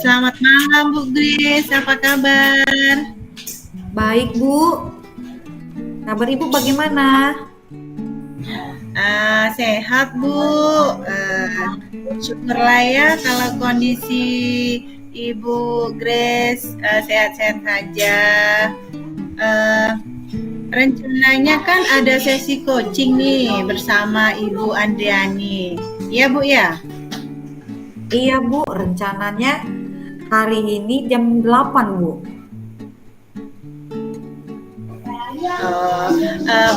Selamat malam Bu Grace, apa kabar? Baik Bu, kabar Ibu bagaimana? Sehat Bu, syukurlah ya kalau kondisi Ibu Grace sehat-sehat saja. Rencananya kan ada sesi coaching nih bersama Ibu Andriani, ya Bu ya? Iya Bu, rencananya hari ini jam 8 Bu.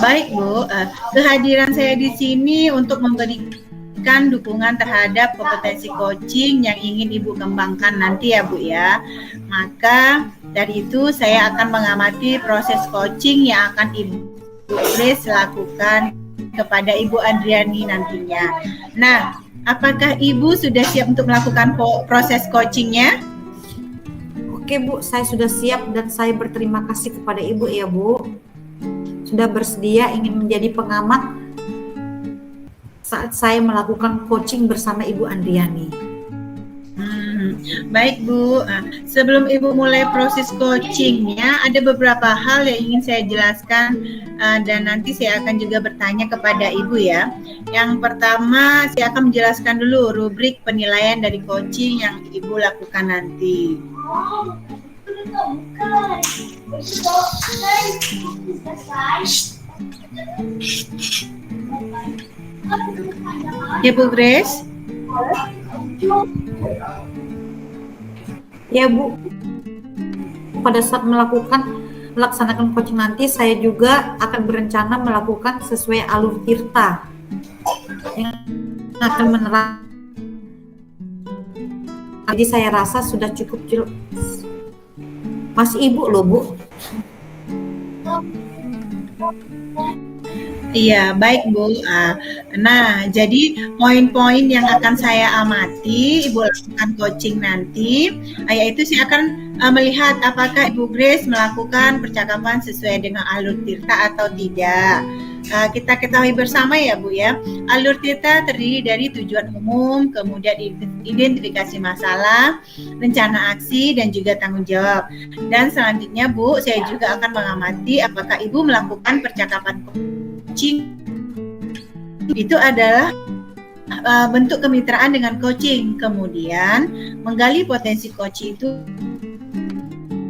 Baik Bu, kehadiran saya di sini untuk memberikan dukungan terhadap kompetensi coaching yang ingin Ibu kembangkan nanti ya Bu ya. Maka dari itu saya akan mengamati proses coaching yang akan Ibu Grace lakukan kepada Ibu Andriani nantinya. Nah, apakah Ibu sudah siap untuk melakukan proses coachingnya? Oke Bu, saya sudah siap dan saya berterima kasih kepada Ibu ya Bu. Sudah bersedia ingin menjadi pengamat saat saya melakukan coaching bersama Ibu Andriani. Baik Bu, sebelum Ibu mulai proses coachingnya, ada beberapa hal yang ingin saya jelaskan dan nanti saya akan juga bertanya kepada Ibu ya. Yang pertama, saya akan menjelaskan dulu rubrik penilaian dari coaching yang Ibu lakukan nanti. Ya Bu Grace? Ya Bu, pada saat melaksanakan coaching nanti saya juga akan berencana melakukan sesuai alur tirta yang akan menerapkan. Jadi saya rasa sudah cukup jelas. Masih Ibu loh Bu. Iya, baik Bu. Nah, jadi poin-poin yang akan saya amati Ibu lakukan coaching nanti, yaitu saya akan melihat apakah Ibu Grace melakukan percakapan sesuai dengan alur tirta atau tidak. Kita ketahui bersama ya Bu ya, alur tirta terdiri dari tujuan umum, kemudian identifikasi masalah, rencana aksi, dan juga tanggung jawab. Dan selanjutnya Bu, saya juga akan mengamati apakah Ibu melakukan percakapan coaching itu adalah bentuk kemitraan dengan coaching, kemudian menggali potensi coaching itu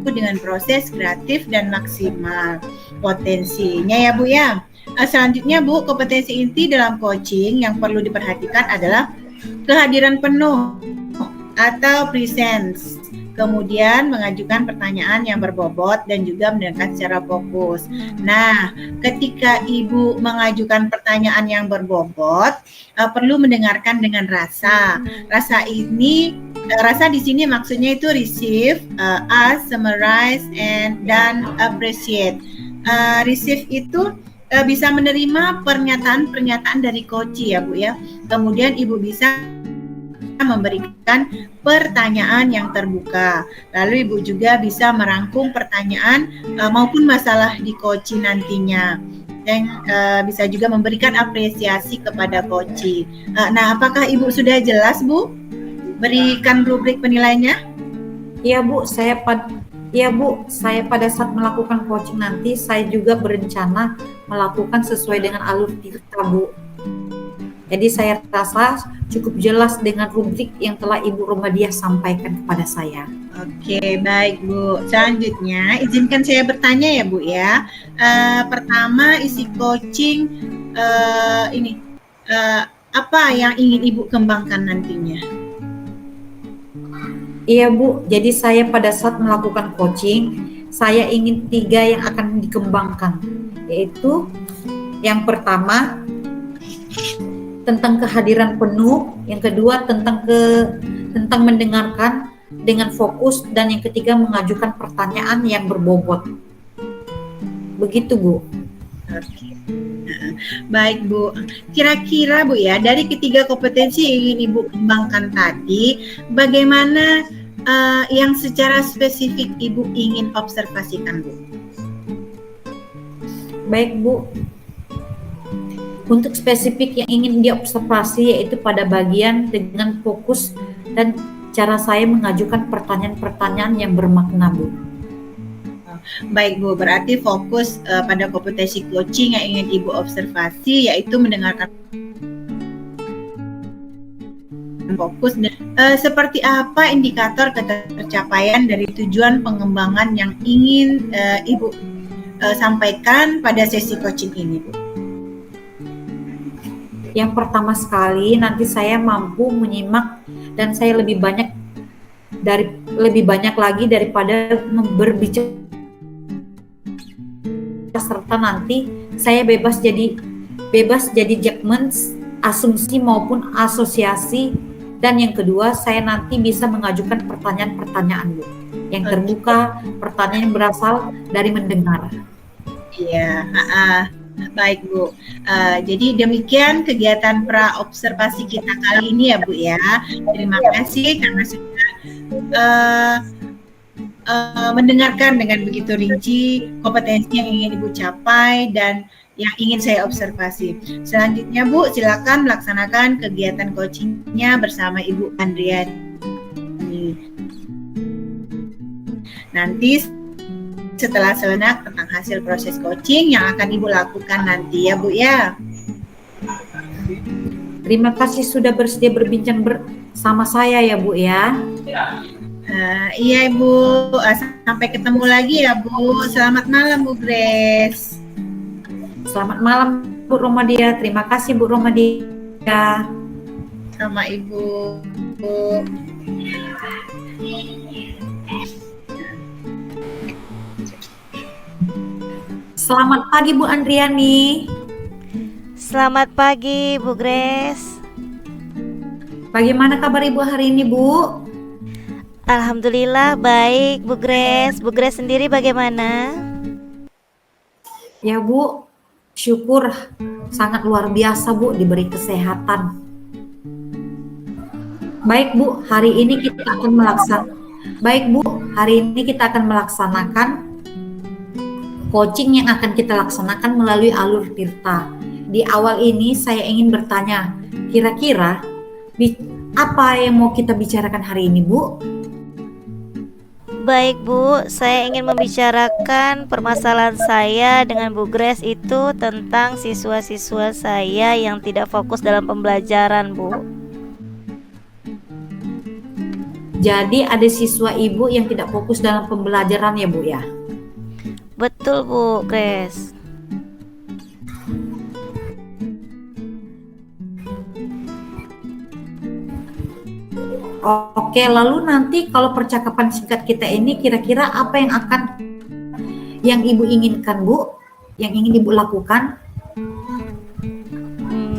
dengan proses kreatif dan maksimal potensinya ya Bu ya. Selanjutnya Bu, kompetensi inti dalam coaching yang perlu diperhatikan adalah kehadiran penuh atau presence, kemudian mengajukan pertanyaan yang berbobot dan juga mendengarkan secara fokus. Nah, ketika Ibu mengajukan pertanyaan yang berbobot, perlu mendengarkan dengan rasa. Rasa di sini maksudnya itu receive, ask, summarize, dan appreciate. Receive itu bisa menerima pernyataan-pernyataan dari coach ya Bu ya. Kemudian Ibu bisa memberikan pertanyaan yang terbuka. Lalu Ibu juga bisa merangkum pertanyaan maupun masalah di coaching nantinya. Dan bisa juga memberikan apresiasi kepada coaching. Nah, apakah Ibu sudah jelas Bu? Berikan rubrik penilaiannya? Iya Bu, saya pada saat melakukan coaching nanti saya juga berencana melakukan sesuai dengan alur tirta Bu. Jadi saya rasa cukup jelas dengan rubrik yang telah Ibu Romadiah sampaikan kepada saya. Oke, baik Bu. Selanjutnya izinkan saya bertanya ya Bu ya. Pertama, isi coaching apa yang ingin Ibu kembangkan nantinya? Iya Bu, jadi saya pada saat melakukan coaching, saya ingin 3 yang akan dikembangkan, yaitu yang pertama tentang kehadiran penuh, yang kedua tentang mendengarkan dengan fokus, dan yang ketiga mengajukan pertanyaan yang berbobot. Begitu Bu. Oke. Baik Bu, kira-kira Bu ya, dari ketiga kompetensi yang ingin Ibu kembangkan tadi, bagaimana yang secara spesifik Ibu ingin observasikan Bu? Baik Bu, untuk spesifik yang ingin diobservasi yaitu pada bagian dengan fokus dan cara saya mengajukan pertanyaan-pertanyaan yang bermakna Bu. Baik Bu, berarti fokus pada kompetensi coaching yang ingin Ibu observasi yaitu mendengarkan fokus. Seperti apa indikator ketercapaian dari tujuan pengembangan yang ingin Ibu sampaikan pada sesi coaching ini Bu? Yang pertama sekali, nanti saya mampu menyimak dan saya lebih banyak lagi daripada berbicara, serta nanti saya bebas jadi judgment, asumsi maupun asosiasi, dan yang kedua saya nanti bisa mengajukan pertanyaan-pertanyaan Bu, yang terbuka, pertanyaan yang berasal dari mendengar. Iya, baik Bu. Jadi demikian kegiatan pra-observasi kita kali ini ya Bu ya. Terima kasih karena sudah mendengarkan dengan begitu rinci kompetensi yang ingin Ibu capai dan yang ingin saya observasi. Selanjutnya Bu, silakan melaksanakan kegiatan coachingnya bersama Ibu Andriani. Nanti setelah sejenak tentang hasil proses coaching yang akan Ibu lakukan nanti ya Bu ya. Terima kasih sudah bersedia berbincang bersama saya ya Bu ya. Iya Ibu, sampai ketemu lagi ya Bu. Selamat malam Bu Grace. Selamat malam Bu Romadia. Terima kasih Bu Romadia. Sama Ibu. Selamat pagi Bu Andriani. Selamat pagi Bu Grace. Bagaimana kabar Ibu hari ini Bu? Alhamdulillah baik Bu Grace. Bu Grace sendiri bagaimana? Ya Bu, syukur sangat luar biasa Bu diberi kesehatan. Baik Bu, hari ini kita akan melaksanakan coaching yang akan kita laksanakan melalui alur Tirta. Di awal ini saya ingin bertanya, kira-kira apa yang mau kita bicarakan hari ini Bu? Baik Bu, saya ingin membicarakan permasalahan saya dengan Bu Grace itu tentang siswa-siswa saya yang tidak fokus dalam pembelajaran Bu. Jadi ada siswa Ibu yang tidak fokus dalam pembelajaran ya Bu ya? Betul Bu Grace. Oke, lalu nanti kalau percakapan singkat kita ini kira-kira apa yang Ibu inginkan Bu? Yang ingin Ibu lakukan?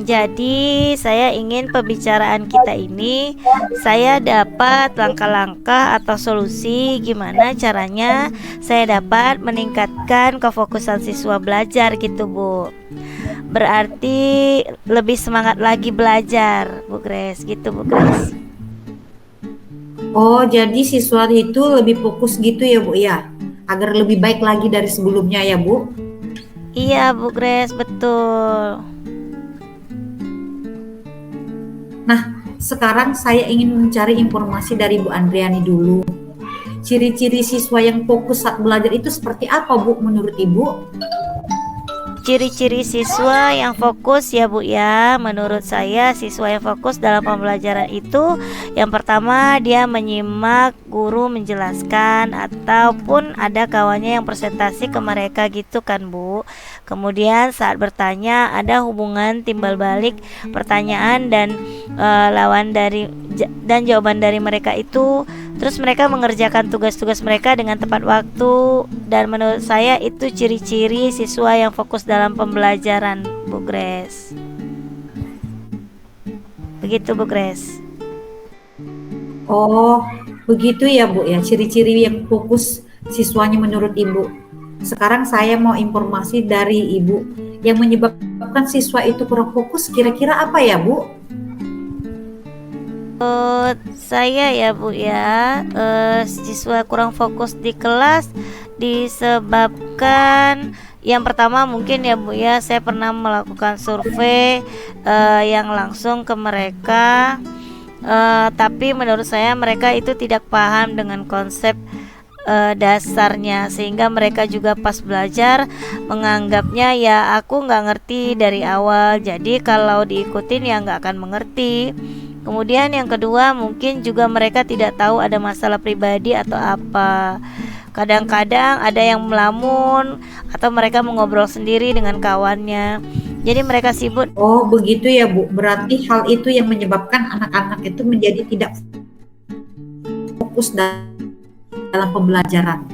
Jadi saya ingin pembicaraan kita ini saya dapat langkah-langkah atau solusi gimana caranya saya dapat meningkatkan kefokusan siswa belajar gitu Bu. Berarti lebih semangat lagi belajar Bu Grace gitu Bu Grace. Oh, jadi siswa itu lebih fokus gitu ya Bu ya? Agar lebih baik lagi dari sebelumnya ya Bu? Iya Bu Grace, betul. Nah, sekarang saya ingin mencari informasi dari Bu Andriani dulu. Ciri-ciri siswa yang fokus saat belajar itu seperti apa Bu menurut Ibu? Ciri-ciri siswa yang fokus ya Bu ya. Menurut saya siswa yang fokus dalam pembelajaran itu yang pertama dia menyimak guru menjelaskan ataupun ada kawannya yang presentasi ke mereka gitu kan Bu. Kemudian saat bertanya ada hubungan timbal balik pertanyaan dan jawaban dari mereka itu Terus mereka mengerjakan tugas-tugas mereka dengan tepat waktu, dan menurut saya itu ciri-ciri siswa yang fokus dalam pembelajaran, Bu Grace. Begitu, Bu Grace. Oh, begitu ya Bu ya, ciri-ciri yang fokus siswanya menurut Ibu. Sekarang saya mau informasi dari Ibu, yang menyebabkan siswa itu kurang fokus kira-kira apa ya Bu? Saya ya Bu ya, siswa kurang fokus di kelas disebabkan yang pertama mungkin ya Bu ya, saya pernah melakukan survei yang langsung ke mereka, tapi menurut saya mereka itu tidak paham dengan konsep dasarnya, sehingga mereka juga pas belajar menganggapnya ya aku nggak ngerti dari awal, jadi kalau diikutin ya nggak akan mengerti. Kemudian yang kedua mungkin juga mereka tidak tahu ada masalah pribadi atau apa. Kadang-kadang ada yang melamun atau mereka mengobrol sendiri dengan kawannya. Jadi mereka sibuk. Oh, begitu ya Bu. Berarti hal itu yang menyebabkan anak-anak itu menjadi tidak fokus dalam pembelajaran.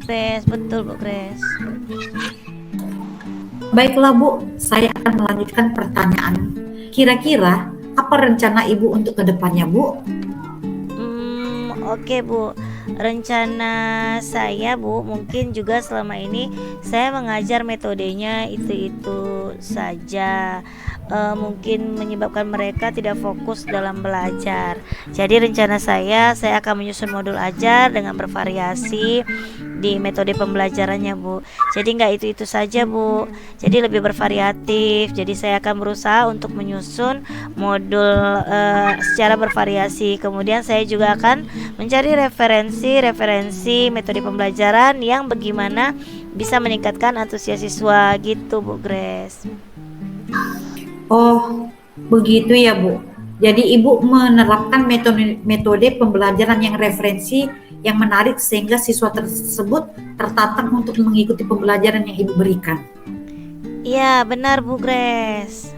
Grace, betul Bu Grace. Baiklah Bu, saya akan melanjutkan pertanyaan. Kira-kira apa rencana Ibu untuk kedepannya Bu? Oke Bu, rencana saya Bu, mungkin juga selama ini saya mengajar metodenya itu saja, mungkin menyebabkan mereka tidak fokus dalam belajar. Jadi rencana saya akan menyusun modul ajar dengan bervariasi di metode pembelajarannya Bu. Jadi nggak itu saja Bu, jadi lebih bervariatif. Jadi saya akan berusaha untuk menyusun modul secara bervariasi. Kemudian saya juga akan mencari referensi metode pembelajaran yang bagaimana bisa meningkatkan antusias siswa gitu Bu Grace. Oh, begitu ya Bu. Jadi Ibu menerapkan metode pembelajaran yang referensi, yang menarik sehingga siswa tersebut tertantang untuk mengikuti pembelajaran yang Ibu berikan. Iya, benar Bu Grace.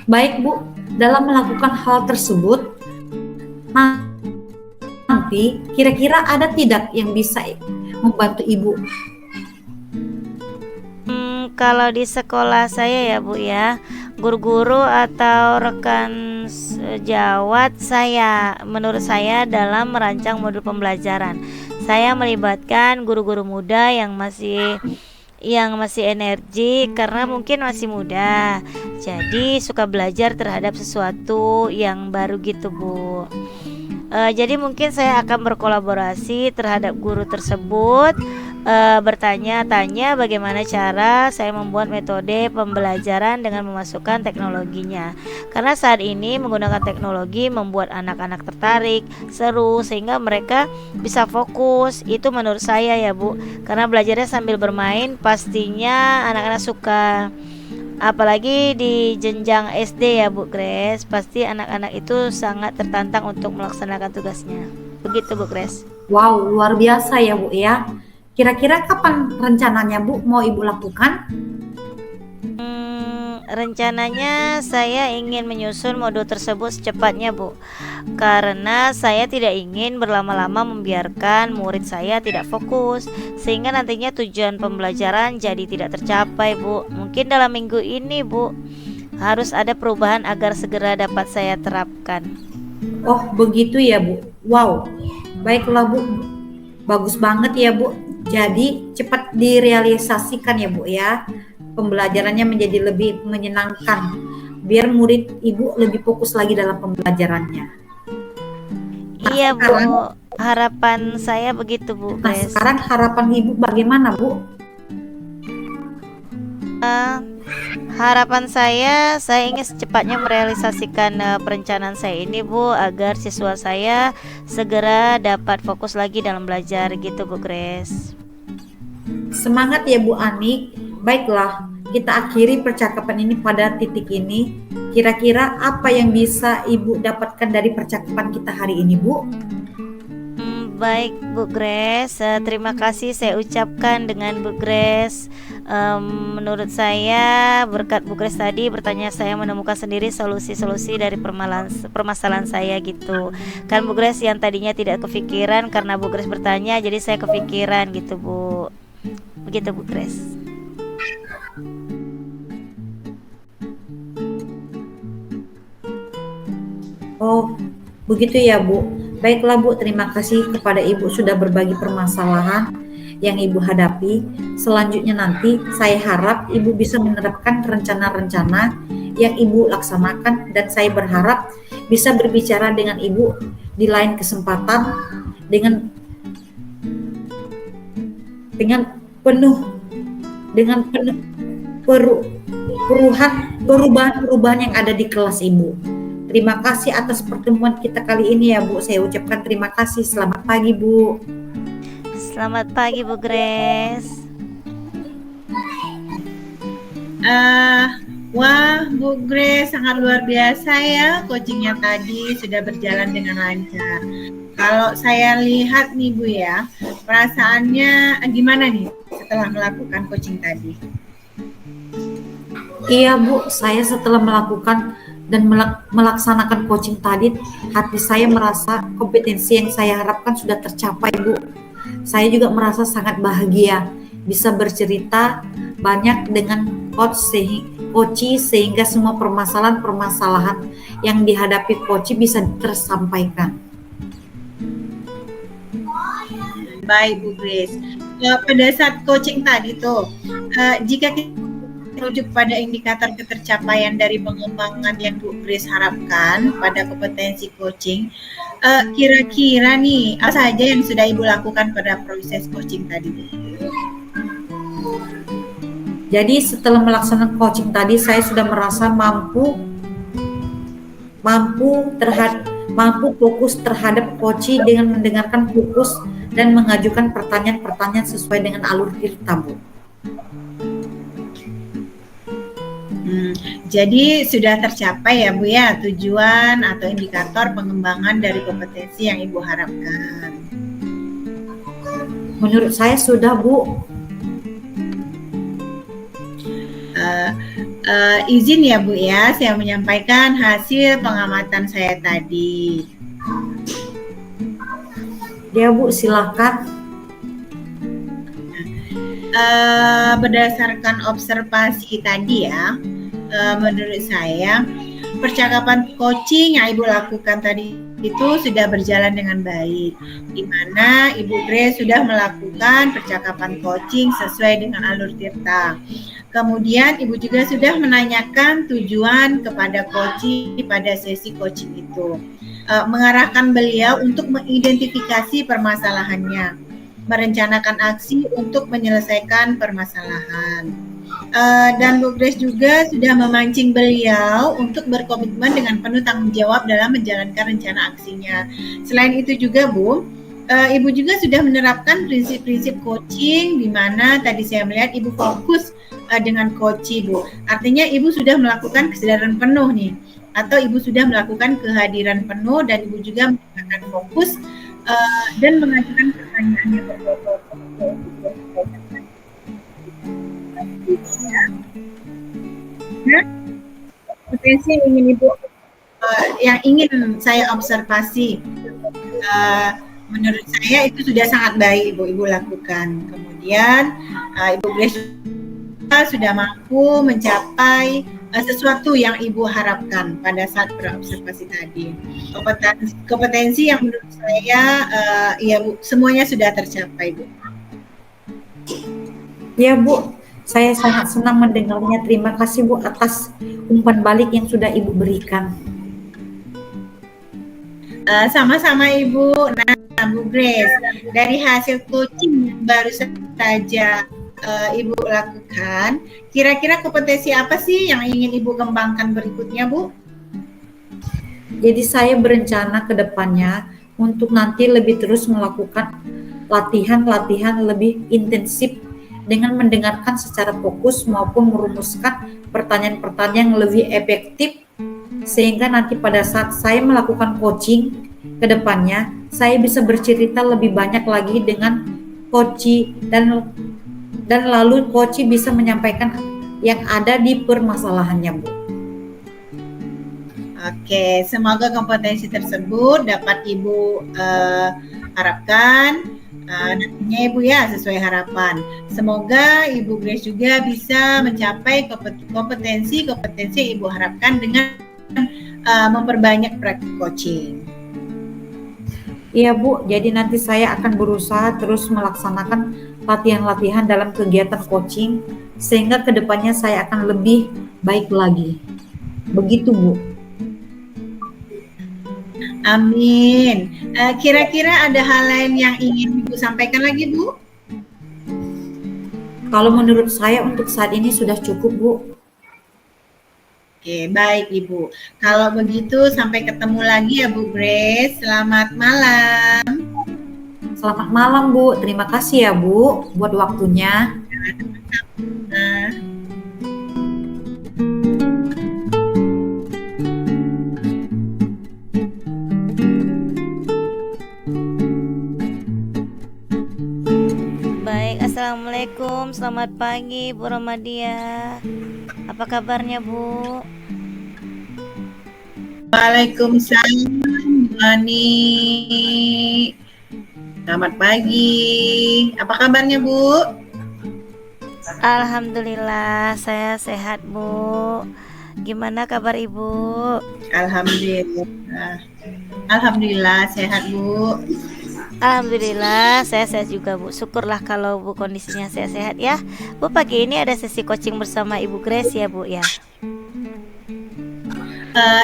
Baik Bu, dalam melakukan hal tersebut, nanti kira-kira ada tidak yang bisa membantu Ibu? Kalau di sekolah saya ya Bu ya, guru-guru atau rekan sejawat saya, menurut saya dalam merancang modul pembelajaran, saya melibatkan guru-guru muda yang masih energi, karena mungkin masih muda, jadi suka belajar terhadap sesuatu yang baru gitu Bu. Jadi mungkin saya akan berkolaborasi terhadap guru tersebut, bertanya-tanya bagaimana cara saya membuat metode pembelajaran dengan memasukkan teknologinya, karena saat ini menggunakan teknologi membuat anak-anak tertarik, seru, sehingga mereka bisa fokus. Itu menurut saya ya Bu, karena belajarnya sambil bermain pastinya anak-anak suka. Apalagi di jenjang SD ya Bu Grace, pasti anak-anak itu sangat tertantang untuk melaksanakan tugasnya. Begitu Bu Grace. Wow, luar biasa ya Bu ya. Kira-kira kapan rencananya Bu mau Ibu lakukan? Rencananya saya ingin menyusun modul tersebut secepatnya Bu, karena saya tidak ingin berlama-lama membiarkan murid saya tidak fokus, sehingga nantinya tujuan pembelajaran jadi tidak tercapai Bu. Mungkin dalam minggu ini Bu, harus ada perubahan agar segera dapat saya terapkan. Oh begitu ya Bu. Wow, baiklah Bu, bagus banget ya Bu. Jadi cepat direalisasikan ya Bu ya. Pembelajarannya menjadi lebih menyenangkan, biar murid Ibu lebih fokus lagi dalam pembelajarannya. Iya Bu, harapan saya begitu Bu Nah Grace. sekarang harapan Ibu bagaimana Bu? Harapan saya ingin secepatnya merealisasikan perencanaan saya ini Bu, agar siswa saya segera dapat fokus lagi dalam belajar gitu Bu Grace. Semangat ya Bu Ani. Baiklah, kita akhiri percakapan ini pada titik ini. Kira-kira apa yang bisa Ibu dapatkan dari percakapan kita hari ini Bu? Baik Bu Grace, terima kasih saya ucapkan dengan Bu Grace. Menurut saya berkat Bu Grace tadi bertanya, saya menemukan sendiri solusi-solusi dari permasalahan saya gitu. Kan Bu Grace yang tadinya tidak kepikiran, karena Bu Grace bertanya jadi saya kepikiran gitu Bu. Begitu Bu Grace. Oh, begitu ya Bu. Baiklah Bu, terima kasih kepada Ibu sudah berbagi permasalahan yang Ibu hadapi. Selanjutnya nanti saya harap Ibu bisa menerapkan rencana-rencana yang Ibu laksanakan, dan saya berharap bisa berbicara dengan Ibu di lain kesempatan dengan penuh perubahan-perubahan yang ada di kelas Ibu. Terima kasih atas pertemuan kita kali ini ya Bu. Saya ucapkan terima kasih. Selamat pagi Bu. Selamat pagi Bu Grace. Wah, Bu Grace sangat luar biasa ya, coachingnya tadi sudah berjalan dengan lancar. Kalau saya lihat nih Bu ya, perasaannya gimana nih setelah melakukan coaching tadi? Iya Bu, saya setelah melakukan dan melaksanakan coaching tadi, hati saya merasa kompetensi yang saya harapkan sudah tercapai Bu. Saya juga merasa sangat bahagia bisa bercerita banyak dengan coach sehingga semua permasalahan-permasalahan yang dihadapi coach bisa tersampaikan. Baik Bu Grace, pada saat coaching tadi tuh, jika kita merujuk pada indikator ketercapaian dari pengembangan yang Bu Grace harapkan pada kompetensi coaching, kira-kira nih apa saja yang sudah Ibu lakukan pada proses coaching tadi Bu? Jadi setelah melaksanakan coaching tadi, saya sudah merasa mampu fokus terhadap coaching dengan mendengarkan fokus dan mengajukan pertanyaan-pertanyaan sesuai dengan alur cerita Bu. Jadi sudah tercapai ya Bu ya tujuan atau indikator pengembangan dari kompetensi yang Ibu harapkan. Menurut saya sudah Bu. Izin ya Bu ya, saya menyampaikan hasil pengamatan saya tadi. Ya Bu, silakan. Berdasarkan observasi tadi ya, menurut saya percakapan coaching yang Ibu lakukan tadi itu sudah berjalan dengan baik, di mana Ibu Grace sudah melakukan percakapan coaching sesuai dengan alur tirta. Kemudian Ibu juga sudah menanyakan tujuan kepada coaching pada sesi coaching itu, mengarahkan beliau untuk mengidentifikasi permasalahannya, merencanakan aksi untuk menyelesaikan permasalahan. Dan Bu Grace juga sudah memancing beliau untuk berkomitmen dengan penuh tanggung jawab dalam menjalankan rencana aksinya. Selain itu juga Bu, Ibu juga sudah menerapkan prinsip-prinsip coaching, di mana tadi saya melihat Ibu fokus dengan coaching Bu. Artinya Ibu sudah melakukan kesadaran penuh nih, atau Ibu sudah melakukan kehadiran penuh, dan Ibu juga melakukan fokus dan mengajukan pertanyaan yang berbobot. Nah, potensi yang ingin Ibu yang ingin saya observasi, menurut saya itu sudah sangat baik Ibu lakukan. Kemudian Ibu Grace sudah mampu mencapai sesuatu yang Ibu harapkan pada saat berobservasi tadi. Kompetensi yang menurut saya ya Bu, semuanya sudah tercapai Bu. Ya Bu, saya sangat senang mendengarnya. Terima kasih Bu atas umpan balik yang sudah Ibu berikan. Sama-sama Ibu. Nah Bu Grace, dari hasil coaching yang baru saja Ibu lakukan, kira-kira kompetensi apa sih yang ingin Ibu kembangkan berikutnya Bu? Jadi saya berencana ke depannya untuk nanti lebih terus melakukan latihan-latihan lebih intensif dengan mendengarkan secara fokus maupun merumuskan pertanyaan-pertanyaan yang lebih efektif, sehingga nanti pada saat saya melakukan coaching ke depannya saya bisa bercerita lebih banyak lagi dengan Koci dan lalu Koci bisa menyampaikan yang ada di permasalahannya, Bu. Oke, semoga kompetensi tersebut dapat Ibu harapkan nantinya Ibu ya sesuai harapan. Semoga Ibu Grace juga bisa mencapai kompetensi yang Ibu harapkan dengan memperbanyak praktik coaching. Iya, Bu, jadi nanti saya akan berusaha terus melaksanakan latihan-latihan dalam kegiatan coaching sehingga kedepannya saya akan lebih baik lagi. Begitu, Bu. Amin. Kira-kira ada hal lain yang ingin Ibu sampaikan lagi, Bu? Kalau menurut saya untuk saat ini sudah cukup, Bu. Oke, baik Ibu. Kalau begitu sampai ketemu lagi ya Bu Grace. Selamat malam. Selamat malam, Bu. Terima kasih ya, Bu, buat waktunya. Nah. Baik, assalamualaikum, selamat pagi Bu Romadia. Apa kabarnya Bu? Waalaikumsalam Bu Ani. Selamat pagi. Apa kabarnya Bu? Alhamdulillah, saya sehat Bu. Gimana kabar Ibu? Alhamdulillah. Alhamdulillah sehat Bu. Alhamdulillah, saya sehat juga Bu. Syukurlah kalau Bu kondisinya sehat-sehat ya. Bu, pagi ini ada sesi coaching bersama Ibu Grace ya Bu ya.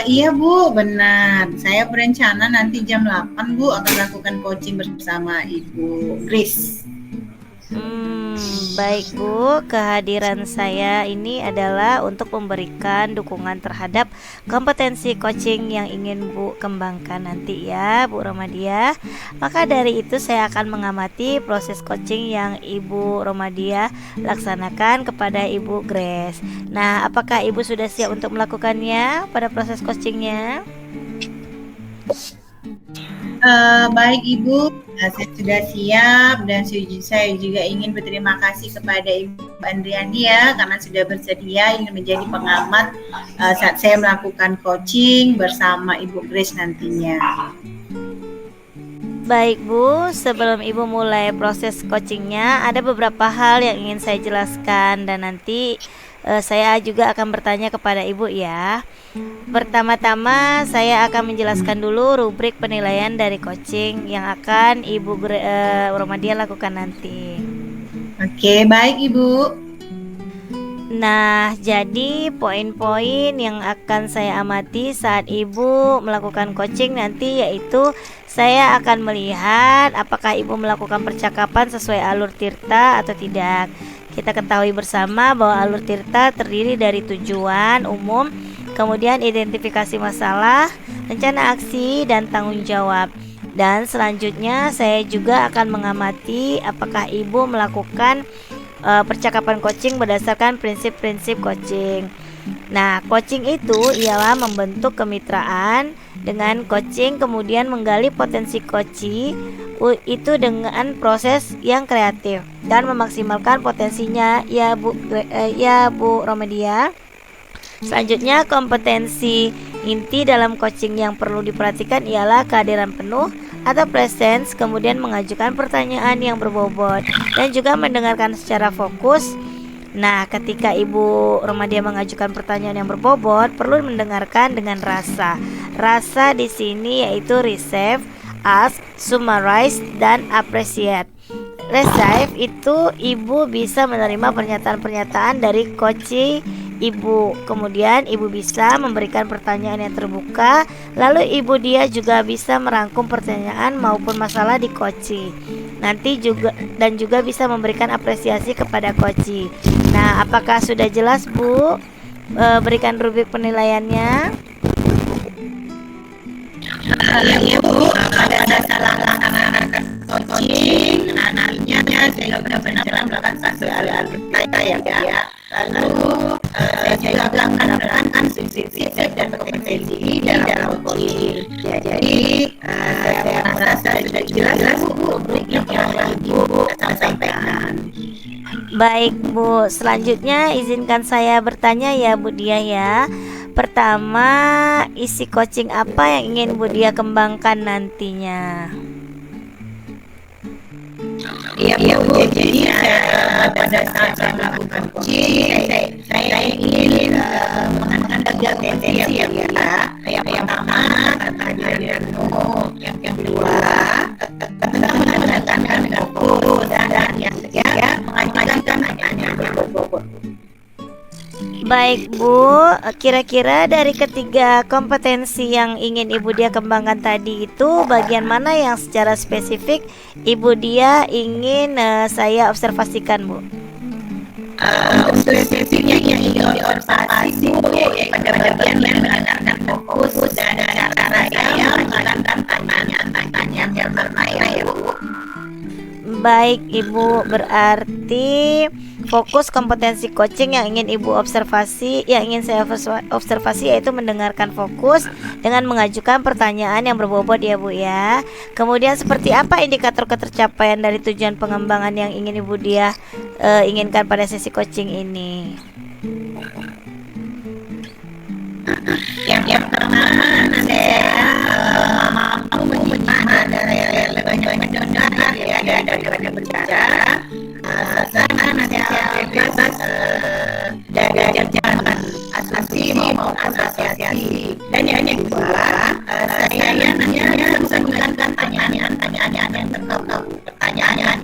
Iya Bu, benar. Saya berencana nanti jam 8 Bu akan lakukan coaching bersama Ibu Grace. Baik Bu, kehadiran saya ini adalah untuk memberikan dukungan terhadap kompetensi coaching yang ingin Bu kembangkan nanti ya Bu Romadia. Maka dari itu saya akan mengamati proses coaching yang Ibu Romadia laksanakan kepada Ibu Grace. Nah, apakah Ibu sudah siap untuk melakukannya pada proses coachingnya? Baik Ibu, saya sudah siap dan saya juga ingin berterima kasih kepada Ibu Andriani ya karena sudah bersedia ingin menjadi pengamat saat saya melakukan coaching bersama Ibu Grace nantinya. Baik Bu, sebelum Ibu mulai proses coachingnya ada beberapa hal yang ingin saya jelaskan dan nanti saya juga akan bertanya kepada Ibu ya. Pertama-tama saya akan menjelaskan dulu rubrik penilaian dari coaching yang akan Ibu Romadia lakukan nanti. Oke, baik Ibu. Nah, jadi poin-poin yang akan saya amati saat Ibu melakukan coaching nanti yaitu saya akan melihat apakah Ibu melakukan percakapan sesuai alur Tirta atau tidak. Kita ketahui bersama bahwa alur Tirta terdiri dari tujuan umum, kemudian identifikasi masalah, rencana aksi, dan tanggung jawab. Dan selanjutnya saya juga akan mengamati apakah Ibu melakukan percakapan coaching berdasarkan prinsip-prinsip coaching. Nah, coaching itu ialah membentuk kemitraan dengan coaching, kemudian menggali potensi coachee itu dengan proses yang kreatif dan memaksimalkan potensinya ya Bu Romadia. Selanjutnya, kompetensi inti dalam coaching yang perlu diperhatikan ialah kehadiran penuh atau presence, kemudian mengajukan pertanyaan yang berbobot dan juga mendengarkan secara fokus. Nah, ketika Ibu Romadia mengajukan pertanyaan yang berbobot, perlu mendengarkan dengan rasa. Rasa di sini yaitu receive, ask, summarize, dan appreciate. Receive itu Ibu bisa menerima pernyataan-pernyataan dari coachee Ibu. Kemudian Ibu bisa memberikan pertanyaan yang terbuka. Lalu Ibu dia juga bisa merangkum pertanyaan maupun masalah di coachee. Nanti juga bisa memberikan apresiasi kepada coachee. Nah, apakah sudah jelas Bu? Berikan rubrik penilaiannya. Ya Bu, pada saat melaksanakan coaching, nantinya saya juga benar-benar melakukan sesuai alur Tirta ya. Lalu Saya juga akan menerangkan prinsip dan kompetensi dalam coaching. Jadi saya merasa sudah jelas Bu untuk yang Ibu sampaikan. Baik Bu, selanjutnya izinkan saya bertanya ya Bu Dia ya. Pertama, isi coaching apa yang ingin Bu Dia kembangkan nantinya? Iya Bu, jadi pada saat saya melakukan coaching, saya ingin mengangkat kompetensi ya Bu ya. Yang pertama tentang kehadiran yang kedua tentang mendatangkan fokus, dan yang ketiga mengajarkan pertanyaan yang berbobot. Baik Bu, kira-kira dari ketiga kompetensi yang ingin Ibu Dia kembangkan tadi itu bagian mana yang secara spesifik Ibu Dia ingin saya observasikan Bu? Spesifiknya yang ingin diobservasi Bu pada bagian yang mendatangkan fokus dan cara saya mengajarkan pertanyaan yang bertanya ya Bu. Baik Ibu, berarti fokus kompetensi coaching yang ingin Ibu observasi, yang ingin saya observasi yaitu mendengarkan fokus dengan mengajukan pertanyaan yang berbobot ya Bu ya. Kemudian seperti apa indikator ketercapaian dari tujuan pengembangan yang ingin Ibu Dia inginkan pada sesi coaching ini? Yang pertama saya mampu menyimak dan lebih mendengar ya daripada berbicara. Sana saya bebas dari jalan asasi maupun asosiasi. Dan yang kedua, saya hanya bisa menggunakan pertanyaan yang terkait pertanyaan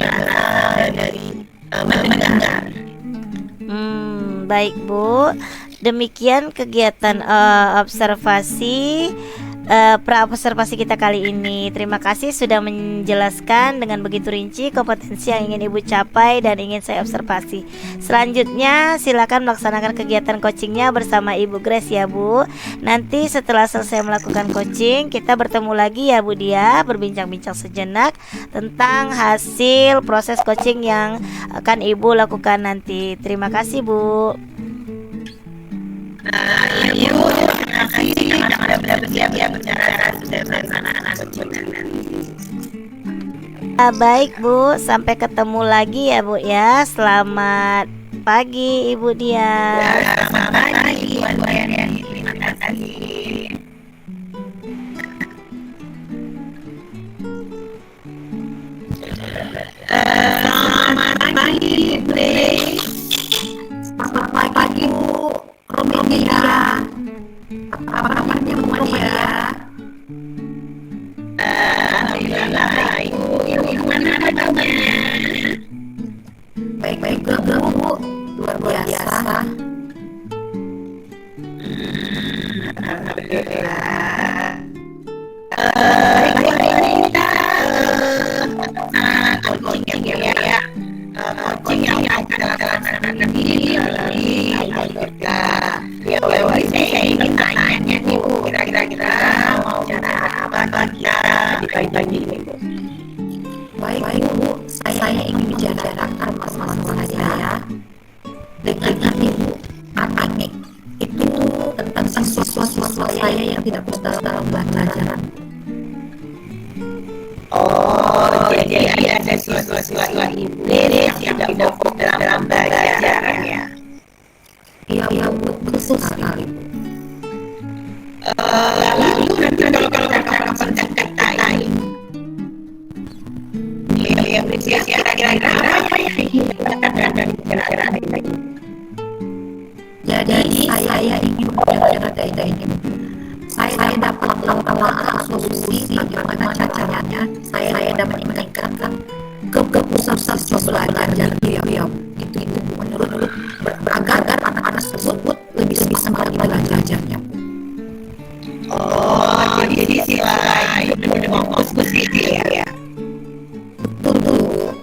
dari mendengar. Baik Bu, demikian kegiatan observasi pra-observasi kita kali ini. Terima kasih sudah menjelaskan dengan begitu rinci kompetensi yang ingin Ibu capai dan ingin saya observasi. Selanjutnya silakan melaksanakan kegiatan coachingnya bersama Ibu Grace ya Bu. Nanti setelah selesai melakukan coaching, kita bertemu lagi ya Bu Dia, berbincang-bincang sejenak tentang hasil proses coaching yang akan Ibu lakukan nanti. Terima kasih Bu. Ibu, terima kasih sudah bersiap berbicara sudah melaksanakan coaching nanti. Baik Bu, sampai ketemu lagi ya Bu ya. Selamat pagi Ibu Dia. Selamat pagi Bu Dia. Terima kasih. Selamat pagi Bu Grace. Selamat pagi Bu Romelia. Apa kabarnya Bu Romelia? Alhamdulillah baik Bu. Gimana kabarnya? Baik-baik Bu. Luar biasa. Alhamdulillah. Baik Bu, hari ini kita coaching ya. Coaching yang akan dilaksanakan ini melalui Alhamdulillah. Ya, saya ingin tanya nih Bu, kira-kira mau cara apa kita dibagi ini Bu? Baik Bu, saya ingin bicarakan masalah saya dengan Ibu Anik. Itu tentang siswa-siswa saya yang tidak fokus dalam pelajaran. Oh, jadi ada siswa-siswa Ibu yang tidak fokus dalam pelajaran ya? Iya Bu, betul sekali Bu. Lalu nanti kalau kakak pendekatan yang berisiap kira-kira apa yang dikatakan dari kira-kira ini? Jadi saya ingin berbicara dari ini. Saya dapat melakukan solusi bagaimana caranya saya dapat meningkatkan kepusatan siswa belajar beliau. Itu menurut agar anak-anak tersebut lebih semangat belajarnya. Oh, jadi siswa itu fokus gitu ya? Betul.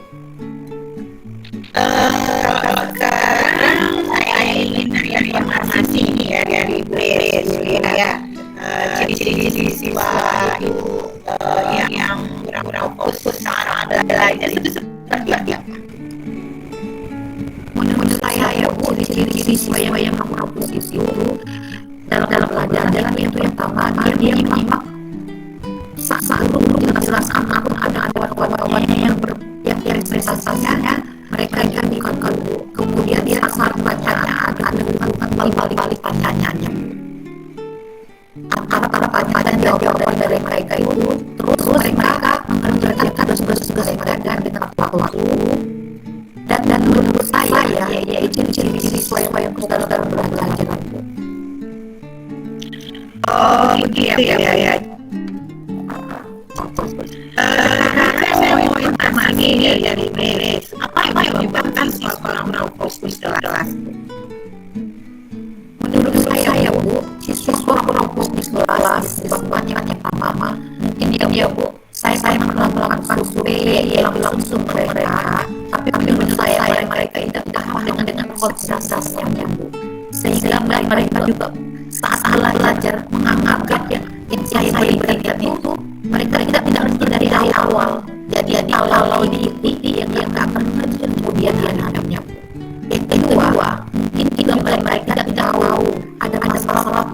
Kalau sekarang saya ingin dari informasi ya dari Grace ya. Ciri-ciri siswa itu yang kurang fokus saat belajar itu seperti apa? Menurut saya Bu, ciri-ciri siswa yang fokus itu dalam pelajaran itu yang pertama dia menyimak saat guru menjelaskan apapun ada kawan-kawannya yang presentasinya mereka jadikan guru, kemudian dia saat bacanya agak balik pertanyaannya antara pertanyaan dan jawaban dari mereka itu terus mereka mengerjakan tugas-tugas mereka dengan tepat waktu. Dan menurut saya yaitu ciri-ciri siswa yang dalam belajar. Oh gitu ya. Saya mau informasi dari Beres. Apa yang menyebabkan siswa kurang fokus dalam kelas? Menurut saya Bu, siswa kurang fokus di kelas sebabnya yang pertama mungkin dia Bu, saya melakukan survei yang langsung mereka, tapi menurut saya mereka tidak paham dengan konsep dasarnya Bu, sehingga mereka juga saat belajar menganggap yang saya berikan itu mereka tidak mengerti dari awal. Jadi awal ini yang akan kemudian hadapnya. Yang kedua, mungkin juga mereka tidak tahu ada masalah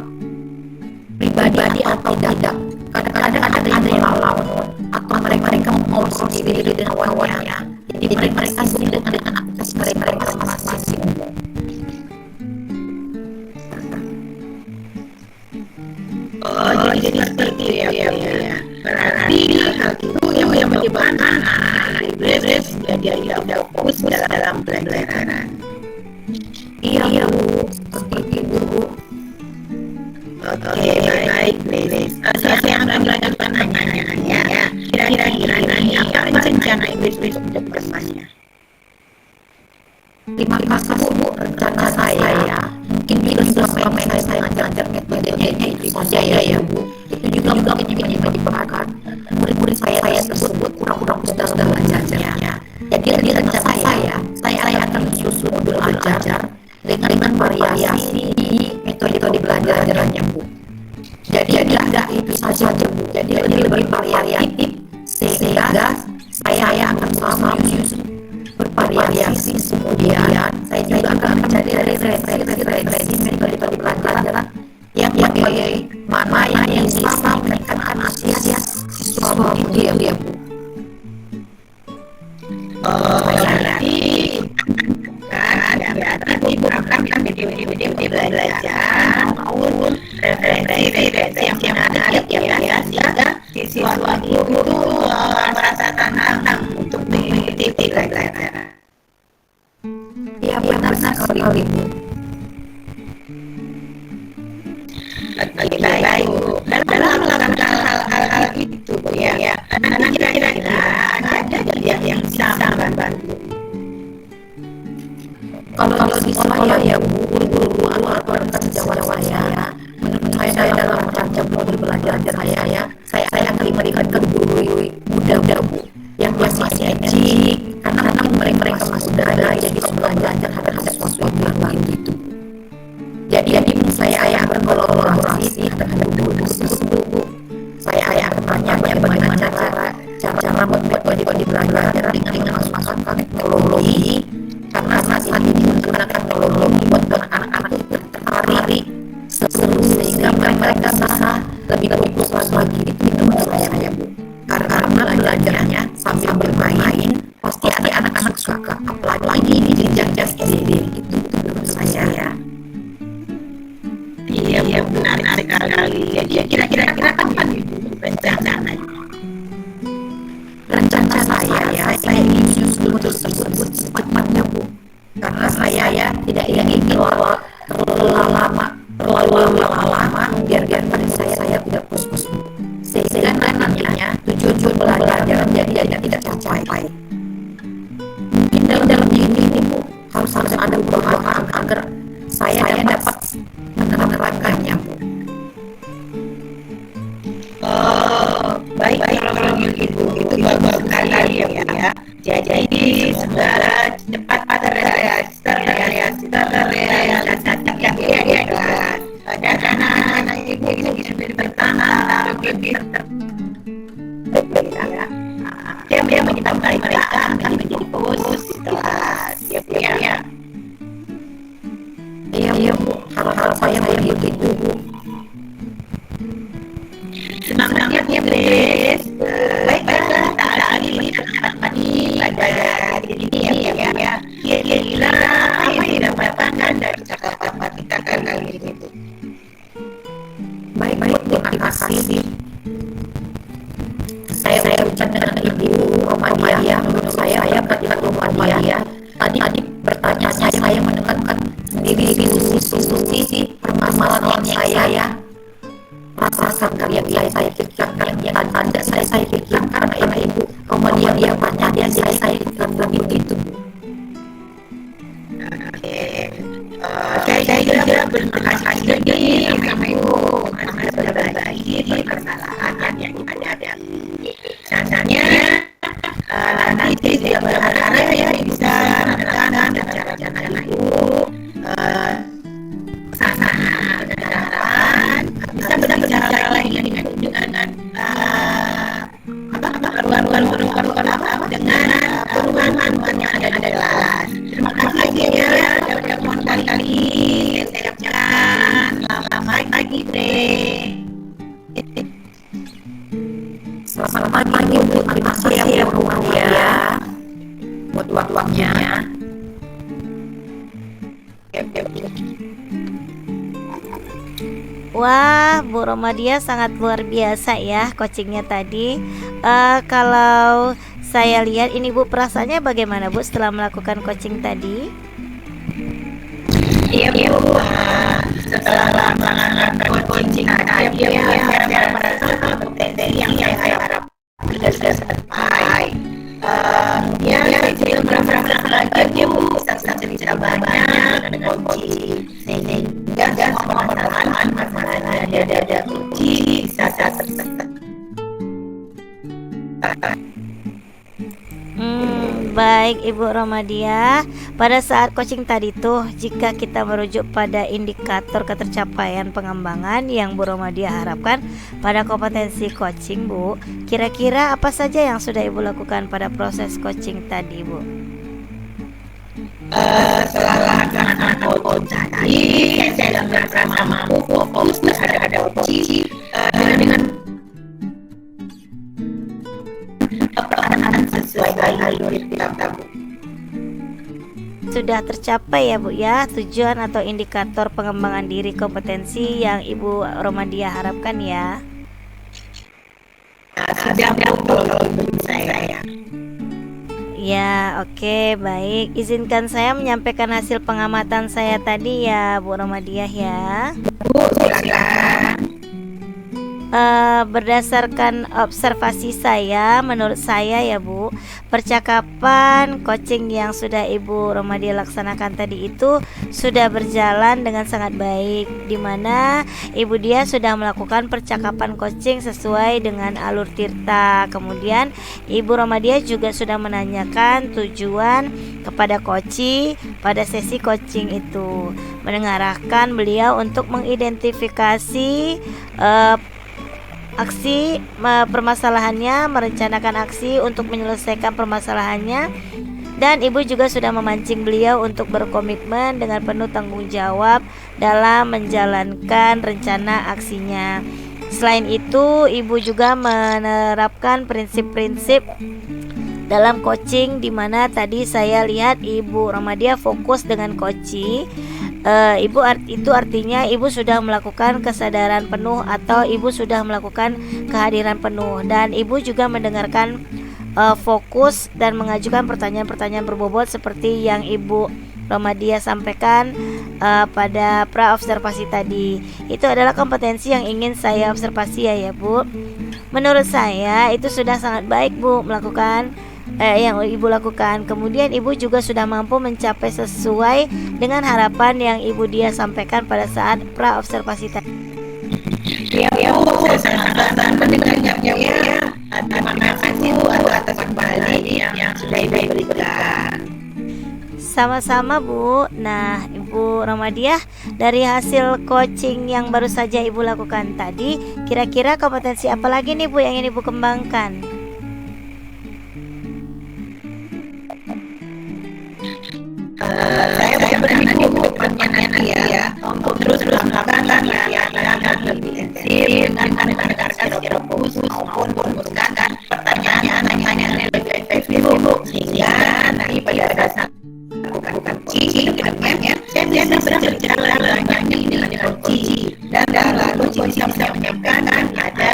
pribadi atau tidak. Kadang-kadang ada yang lawan atau mereka mau sendiri dengan kawannya. Jadi mereka sendiri dengan aktivitas mereka masing-masing. Oh, jadi seperti itu ya. Berarti hal itu yang menyebabkan anak-anak Beres dia tidak fokus dalam pelajaran. Iya Bu, seperti itu Bu. Oke, baik Beres. Saya akan melanjutkan pertanyaannya ya. Kira-kira ini apa rencana Beres untuk kedepannya? Terima kasih Bu, rencana saya mungkin tidak selama ini saya belajar metodenya itu saja ya Bu. Itu juga mungkin menyebabkan murid-murid saya tersebut kurang cerdas dalam belajarnya. Jadi rencana saya akan menyusun modul belajar dengan variasi metode belajarannya Bu. Jadi tidak itu saja Bu. Jadi lebih variatif sehingga saya akan sama menyusun bervariasi, kemudian saya juga akan mencari referensi metode pelajaran yang mana yang bisa meningkatkan antusias siswa itu ya Bu. Oh, berarti Ibu akan video belajar maupun referensi yang menarik ya sehingga siswa itu merasa tantang untuk mengikuti pelajaran. Iya benar sekali Bu. Baik Bu. Dalam melakukan hal itu Bu ya. Karena kira-kira ada yang bisa membantu. Kalau di saya ya Bu, guru-guru atau sejawat saya, menurut saya dalam merancang modul belajar saya akan memberikan ke guru muda Bu yang masih energik, karena mereka masih berada jadi belajar terhadap sesuatu yang baru gitu. Jadi saya akan kolaborasi terhadap guru tersebut Bu. Saya akan tanya bagaimana cara membuat metode belajar dengan menggunakan teknologi. Karena saat ini menggunakan teknologi buat anak-anak itu tertarik seru sehingga mereka bisa lebih fokus lagi itu menurut saya Bu. Karena belajarnya sambil bermain pasti ada anak-anak suka, apalagi ini jenjang SD itu menurut saya ya. Iya benar sekali. Jadi kira-kira kapan rencananya? Rencana saya ingin menyusun modul tersebut secepatnya Bu, karena saya tidak ingin terlalu lama biar saya tidak fokus Bu, sehingga nantinya tujuan belajar jadi tidak tercapai. Mungkin dalam ini Bu harus ada beberapa agar saya dapat menerapkannya Bu. Oh, baik kalau begitu itu bagus sekali ya. Jadi semoga cepat terrealisasi ya kelas. Dan anak-anak Ibu ini bisa bertahan lebih ya. Yang menyebabkan mereka menjadi fokus di kelas ya. belajar ini ya. Kira-kira apa yang didapatkan dari cakapan kita kali ini, Bu? Baik, terima kasih. Saya ucapkan dengan Ibu Romadia. Menurut saya Ibu Romadia tadi bertanya, saya menekankan sendiri sisi permasalahan saya rasakan yang saya pikirkan yang ada saya pikirkan karena Ibu Romadia banyak yang saya pikirkan begitu. Saya juga berterima kasih sama Ibu karena sudah berbagi permasalahan yang ada. Rasanya nanti saya berharap ya bisa menerapkan cara-cara Ibu sana dengan harapan bisa berbicara lagi dengan dengan perubahan yang ada di kelas. Terima kasih ya pertemuan kali ini. Saya ucapkan selamat pagi, Bre. Selamat pagi Bu, terima kasih ya Bu Romadia buat waktunya. Wah, Bu Romadia sangat luar biasa ya coachingnya tadi. Kalau saya lihat ini Bu, perasaannya bagaimana Bu setelah melakukan coaching tadi? Iya Bu, setelah melakukan coaching tadi saya merasa potensi yang saya harap sudah sampai. Ya saya merasa lagi Bu bisa cerita banyak dengan coaching sehingga semua permasalahan yang ada coaching bisa Baik Ibu Romadia, pada saat coaching tadi tuh jika kita merujuk pada indikator ketercapaian pengembangan yang Bu Romadia harapkan pada kompetensi coaching Bu, kira-kira apa saja yang sudah Ibu lakukan pada proses coaching tadi Bu? Setelah melaksanakan coaching tadi saya merasa mampu fokus terhadap coaching dengan sesuai alur kita Bu. Sudah tercapai ya Bu ya tujuan atau indikator pengembangan diri kompetensi yang Ibu Romadia harapkan ya. Sudah Bu kalau menurut saya. Ya, oke, baik. Izinkan saya menyampaikan hasil pengamatan saya tadi ya Bu Romadia ya. Bu, silakan. Berdasarkan observasi saya, menurut saya ya Bu, percakapan coaching yang sudah Ibu Romadia laksanakan tadi itu sudah berjalan dengan sangat baik, di mana Ibu dia sudah melakukan percakapan coaching sesuai dengan alur Tirta. Kemudian Ibu Romadia juga sudah menanyakan tujuan kepada coachee pada sesi coaching itu, mengarahkan beliau untuk mengidentifikasi aksi permasalahannya, merencanakan aksi untuk menyelesaikan permasalahannya, dan Ibu juga sudah memancing beliau untuk berkomitmen dengan penuh tanggung jawab dalam menjalankan rencana aksinya. Selain itu, Ibu juga menerapkan prinsip-prinsip dalam coaching, di mana tadi saya lihat Ibu Romadia fokus dengan coaching. Itu artinya Ibu sudah melakukan kesadaran penuh atau Ibu sudah melakukan kehadiran penuh, dan Ibu juga mendengarkan fokus dan mengajukan pertanyaan-pertanyaan berbobot seperti yang Ibu Romadia sampaikan pada pra-observasi tadi. Itu adalah kompetensi yang ingin saya observasi ya Bu. Menurut saya itu sudah sangat baik Bu melakukan yang Ibu lakukan. Kemudian Ibu juga sudah mampu mencapai sesuai dengan harapan yang Ibu dia sampaikan pada saat pra-observasi tadi. Ya Bu, saya sangat mendengarnya ya. Terima kasih Bu atas kembali yang sudah Ibu berikan. Sama-sama Bu. Nah Ibu Romadia, dari hasil coaching yang baru saja Ibu lakukan tadi, kira-kira kompetensi apa lagi nih Bu yang ingin Ibu kembangkan? Saya berani Bu nanti ya untuk terus melakukan latihan lebih intensif dengan mendengarkan secara fokus maupun merumuskan pertanyaan yang lebih efektif Bu, sehingga nanti pada saat bukan coaching ya, saya bisa berbicara banyak ini kunci dan lalu bisa menyampaikan ada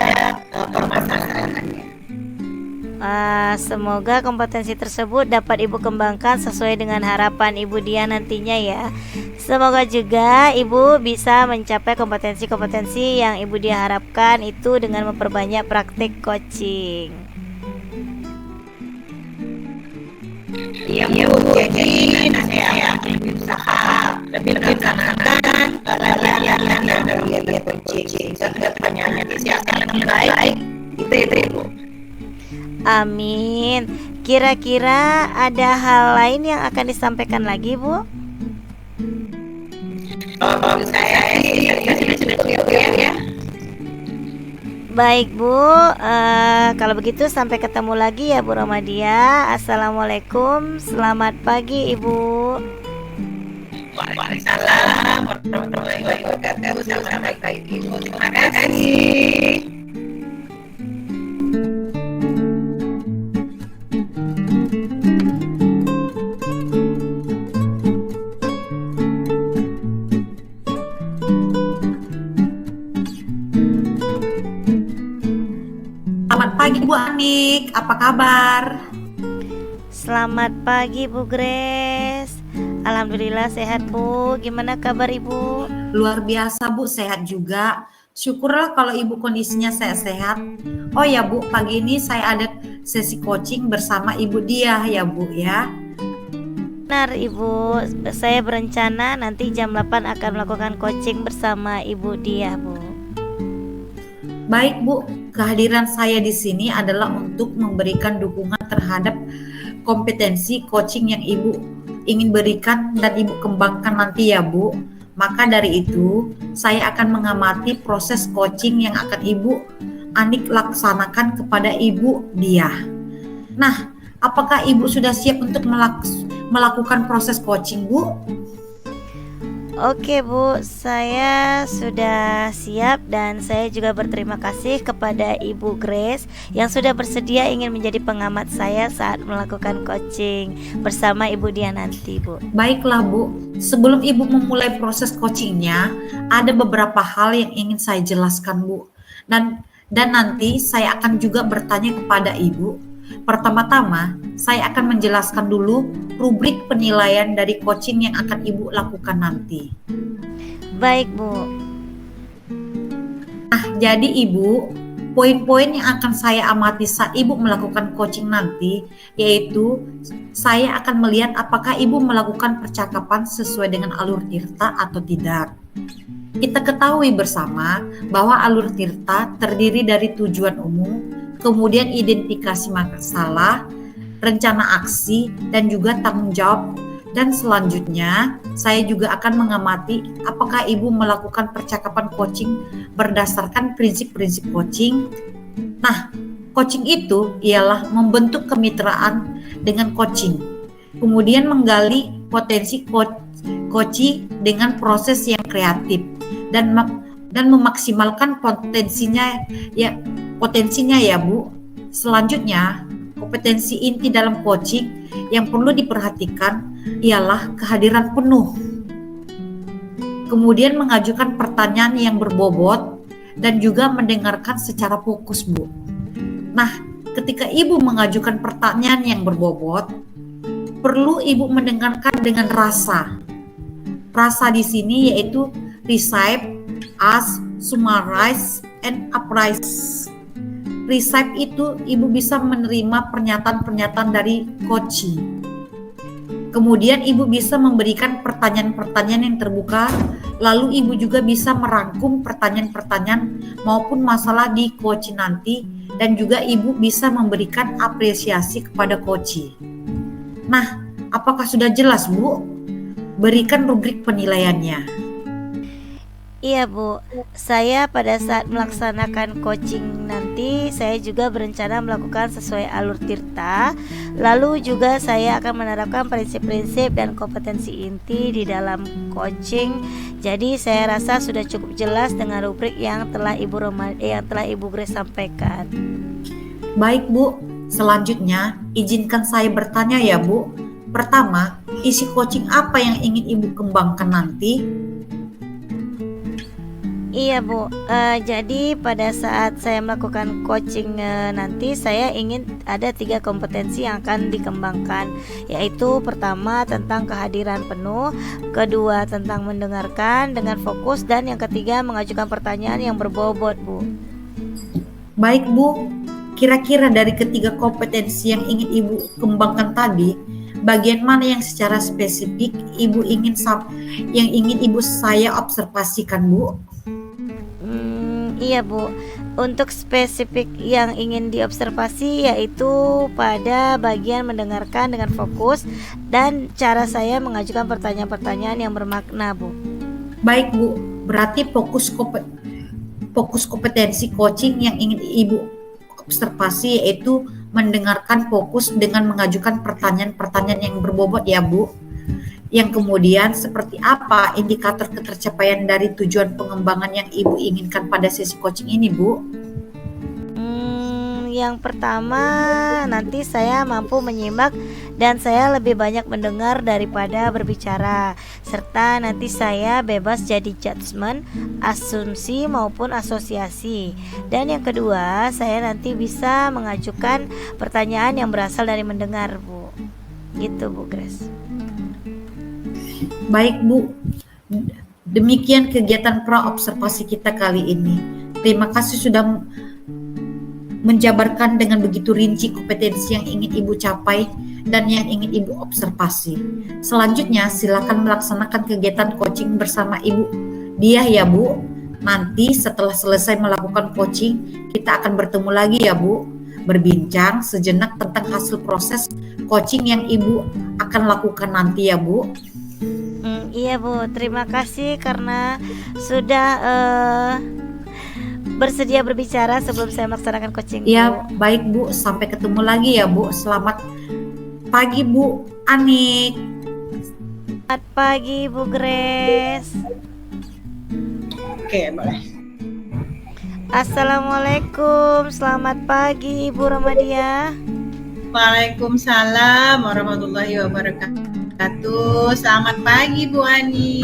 permasalahannya. Semoga kompetensi tersebut dapat Ibu kembangkan sesuai dengan harapan Ibu Dia nantinya ya. Semoga juga Ibu bisa mencapai kompetensi-kompetensi yang Ibu Dia harapkan itu dengan memperbanyak praktik coaching. Iya Bu, jadi saya akan berusaha lebih melaksanakan latihan dari coaching. Sehingga pertanyaannya saya akan lebih baik. Itu Bu. Amin. Kira-kira ada hal lain yang akan disampaikan lagi, Bu? Saya sudah cukup ya. Baik Bu, kalau begitu sampai ketemu lagi ya Bu Romadia. Assalamualaikum, selamat pagi Ibu. Waalaikumsalam warahmatullahi wabarakatuh. Selamat pagi Ibu. Terima kasih. Selamat pagi Bu Anik, apa kabar? Selamat pagi Bu Grace. Alhamdulillah sehat Bu. Gimana kabar Ibu? Luar biasa Bu, sehat juga. Syukurlah kalau Ibu kondisinya sehat-sehat. Oh ya Bu, pagi ini saya ada sesi coaching bersama Ibu Dia ya Bu ya. Benar Ibu, saya berencana nanti jam 8 akan melakukan coaching bersama Ibu Dia Bu. Baik Bu, kehadiran saya di sini adalah untuk memberikan dukungan terhadap kompetensi coaching yang Ibu ingin berikan dan Ibu kembangkan nanti ya Bu. Maka dari itu, saya akan mengamati proses coaching yang akan Ibu Anik laksanakan kepada Ibu Dia. Nah, apakah Ibu sudah siap untuk melakukan proses coaching Bu? Oke Bu, saya sudah siap dan saya juga berterima kasih kepada Ibu Grace yang sudah bersedia ingin menjadi pengamat saya saat melakukan coaching bersama Ibu Dia nanti Bu. Baiklah Bu, sebelum Ibu memulai proses coachingnya, ada beberapa hal yang ingin saya jelaskan Bu. Dan nanti saya akan juga bertanya kepada Ibu. Pertama-tama, saya akan menjelaskan dulu rubrik penilaian dari coaching yang akan Ibu lakukan nanti. Baik Bu. Nah, jadi Ibu, poin-poin yang akan saya amati saat Ibu melakukan coaching nanti, yaitu saya akan melihat apakah Ibu melakukan percakapan sesuai dengan alur Tirta atau tidak. Kita ketahui bersama bahwa alur Tirta terdiri dari tujuan umum, kemudian identifikasi masalah, rencana aksi, dan juga tanggung jawab. Dan selanjutnya, saya juga akan mengamati apakah Ibu melakukan percakapan coaching berdasarkan prinsip-prinsip coaching. Nah, coaching itu ialah membentuk kemitraan dengan coaching, kemudian menggali potensi coaching dengan proses yang kreatif, dan memaksimalkan potensinya ya Bu. Selanjutnya, kompetensi inti dalam coaching yang perlu diperhatikan ialah kehadiran penuh. Kemudian mengajukan pertanyaan yang berbobot dan juga mendengarkan secara fokus Bu. Nah, ketika Ibu mengajukan pertanyaan yang berbobot, perlu Ibu mendengarkan dengan rasa. Rasa di sini yaitu receive, ask, summarize, and appraise. Receive itu Ibu bisa menerima pernyataan-pernyataan dari coaching. Kemudian Ibu bisa memberikan pertanyaan-pertanyaan yang terbuka, lalu Ibu juga bisa merangkum pertanyaan-pertanyaan maupun masalah di coaching nanti, dan juga Ibu bisa memberikan apresiasi kepada coaching. Nah, apakah sudah jelas Bu? Berikan rubrik penilaiannya. Iya Bu, saya pada saat melaksanakan coaching nanti saya juga berencana melakukan sesuai alur Tirta. Lalu juga saya akan menerapkan prinsip-prinsip dan kompetensi inti di dalam coaching. Jadi saya rasa sudah cukup jelas dengan rubrik yang telah Ibu Grace sampaikan. Baik Bu, Selanjutnya, izinkan saya bertanya ya Bu. Pertama, isi coaching apa yang ingin Ibu kembangkan nanti? Iya Bu, jadi pada saat saya melakukan coaching nanti saya ingin ada 3 kompetensi yang akan dikembangkan, yaitu pertama tentang kehadiran penuh, kedua tentang mendengarkan dengan fokus, dan yang ketiga mengajukan pertanyaan yang berbobot Bu. Baik Bu, kira-kira dari ketiga kompetensi yang ingin Ibu kembangkan tadi, bagian mana yang secara spesifik yang ingin Ibu saya observasikan Bu? Iya Bu, untuk spesifik yang ingin diobservasi yaitu pada bagian mendengarkan dengan fokus dan cara saya mengajukan pertanyaan-pertanyaan yang bermakna Bu. Baik Bu, berarti fokus kompetensi coaching yang ingin Ibu observasi yaitu mendengarkan fokus dengan mengajukan pertanyaan-pertanyaan yang berbobot ya Bu. Yang kemudian seperti apa indikator ketercapaian dari tujuan pengembangan yang Ibu inginkan pada sesi coaching ini Bu? Yang pertama, nanti saya mampu menyimak dan saya lebih banyak mendengar daripada berbicara, serta nanti saya bebas jadi judgement, asumsi maupun asosiasi. Dan yang kedua, saya nanti bisa mengajukan pertanyaan yang berasal dari mendengar Bu. Gitu Bu Grace. Baik Bu, demikian kegiatan pra-observasi kita kali ini. Terima kasih sudah menjabarkan dengan begitu rinci kompetensi yang ingin Ibu capai dan yang ingin Ibu observasi. Selanjutnya silakan melaksanakan kegiatan coaching bersama Ibu Diah ya Bu. Nanti setelah selesai melakukan coaching, kita akan bertemu lagi ya Bu, berbincang sejenak tentang hasil proses coaching yang Ibu akan lakukan nanti ya Bu. Iya Bu, terima kasih karena sudah bersedia berbicara sebelum saya melaksanakan coaching Bu. Ya, baik Bu, sampai ketemu lagi ya Bu. Selamat pagi Bu Anik. Selamat pagi Bu Grace. Oke, boleh. Assalamualaikum, selamat pagi Ibu Romadia. Waalaikumsalam warahmatullahi wabarakatuh. Selamat pagi Bu Ani.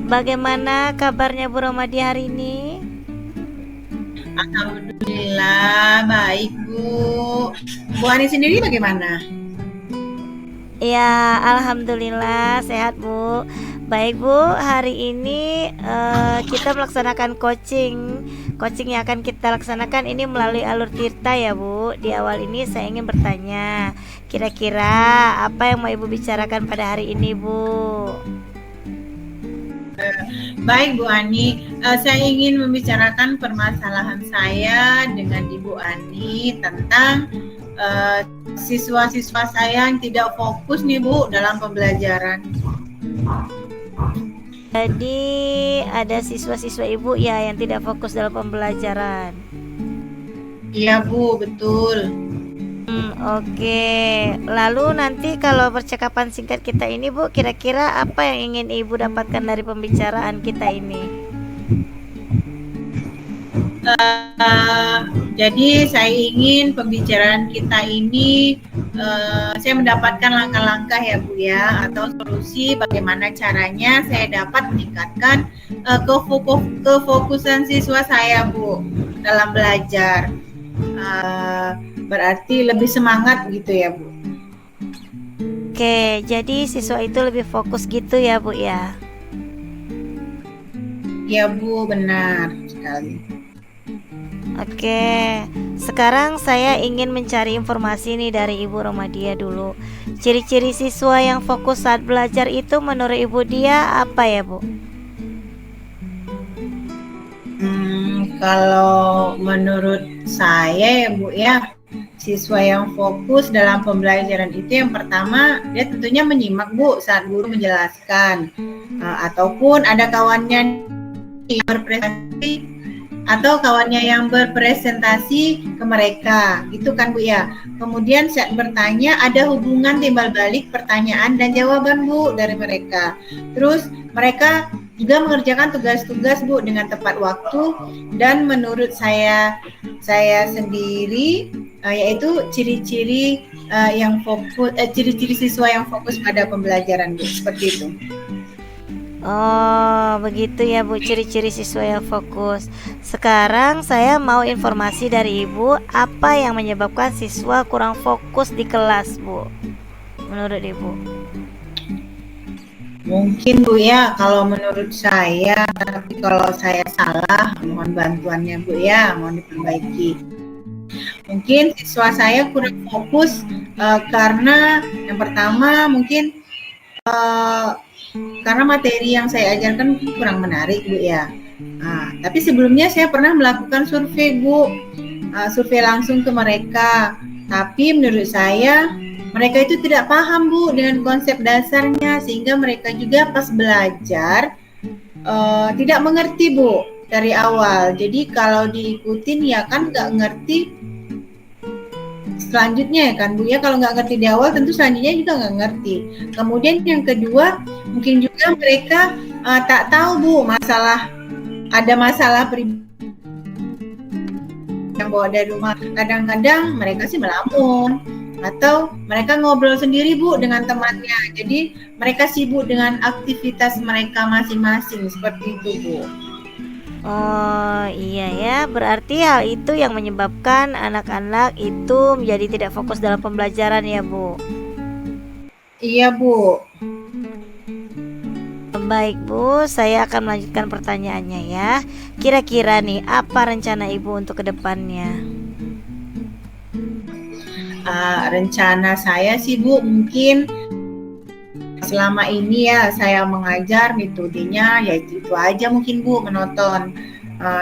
Bagaimana kabarnya Bu Romadia hari ini? Alhamdulillah baik Bu. Bu Ani sendiri bagaimana? Ya, alhamdulillah sehat Bu. Baik Bu, hari ini kita melaksanakan coaching. Coaching yang akan kita laksanakan ini melalui alur tirta ya Bu. Di awal ini saya ingin bertanya, kira-kira apa yang mau Ibu bicarakan pada hari ini Bu? Baik Bu Ani, saya ingin membicarakan permasalahan saya dengan Ibu Ani tentang siswa-siswa saya yang tidak fokus nih Bu dalam pembelajaran. Jadi ada siswa-siswa Ibu ya yang tidak fokus dalam pembelajaran. Iya Bu, betul. Oke. Lalu nanti kalau percakapan singkat kita ini Bu, kira-kira apa yang ingin Ibu dapatkan dari pembicaraan kita ini? Jadi saya ingin pembicaraan kita ini saya mendapatkan langkah-langkah ya Bu ya, atau solusi bagaimana caranya saya dapat meningkatkan kefokusan siswa saya Bu dalam belajar. Berarti lebih semangat gitu ya Bu. Oke, jadi siswa itu lebih fokus gitu ya Bu ya? Ya Bu, benar sekali. Oke, sekarang saya ingin mencari informasi nih dari Ibu Romadia dulu. Ciri-ciri siswa yang fokus saat belajar itu menurut Ibu Dia apa ya Bu? Kalau menurut saya ya Bu ya, siswa yang fokus dalam pembelajaran itu yang pertama dia tentunya menyimak Bu saat guru menjelaskan, ataupun ada kawannya yang berprestasi atau kawannya yang berpresentasi ke mereka, gitu kan Bu ya. Kemudian saat bertanya ada hubungan timbal balik pertanyaan dan jawaban Bu dari mereka. Terus mereka juga mengerjakan tugas-tugas Bu dengan tepat waktu, dan menurut saya sendiri yaitu ciri-ciri yang fokus, ciri-ciri siswa yang fokus pada pembelajaran, Bu, seperti itu. Oh, begitu ya Bu, ciri-ciri siswa yang fokus. Sekarang saya mau informasi dari Ibu, apa yang menyebabkan siswa kurang fokus di kelas, Bu? Menurut Ibu. Mungkin Bu ya, kalau menurut saya, tapi kalau saya salah, mohon bantuannya Bu ya, mohon diperbaiki. Mungkin siswa saya kurang fokus karena yang pertama mungkin karena materi yang saya ajarkan kurang menarik Bu ya. Tapi sebelumnya saya pernah melakukan survei Bu, survei langsung ke mereka. Tapi menurut saya mereka itu tidak paham Bu dengan konsep dasarnya, sehingga mereka juga pas belajar tidak mengerti Bu dari awal. Jadi kalau diikutin ya kan nggak ngerti selanjutnya ya kan Bu ya, kalau nggak ngerti di awal tentu selanjutnya juga nggak ngerti. Kemudian yang kedua mungkin juga mereka tak tahu Bu ada masalah pribadi yang bawa dari rumah. Kadang-kadang mereka sih melamun atau mereka ngobrol sendiri Bu dengan temannya. Jadi mereka sibuk dengan aktivitas mereka masing-masing seperti itu Bu. Oh iya ya, berarti hal itu yang menyebabkan anak-anak itu menjadi tidak fokus dalam pembelajaran ya Bu. Iya Bu. Baik Bu, saya akan melanjutkan pertanyaannya ya. Kira-kira nih, apa rencana Ibu untuk kedepannya? Rencana saya sih Bu, mungkin selama ini ya saya mengajar metodenya yaitu itu aja mungkin Bu, menonton.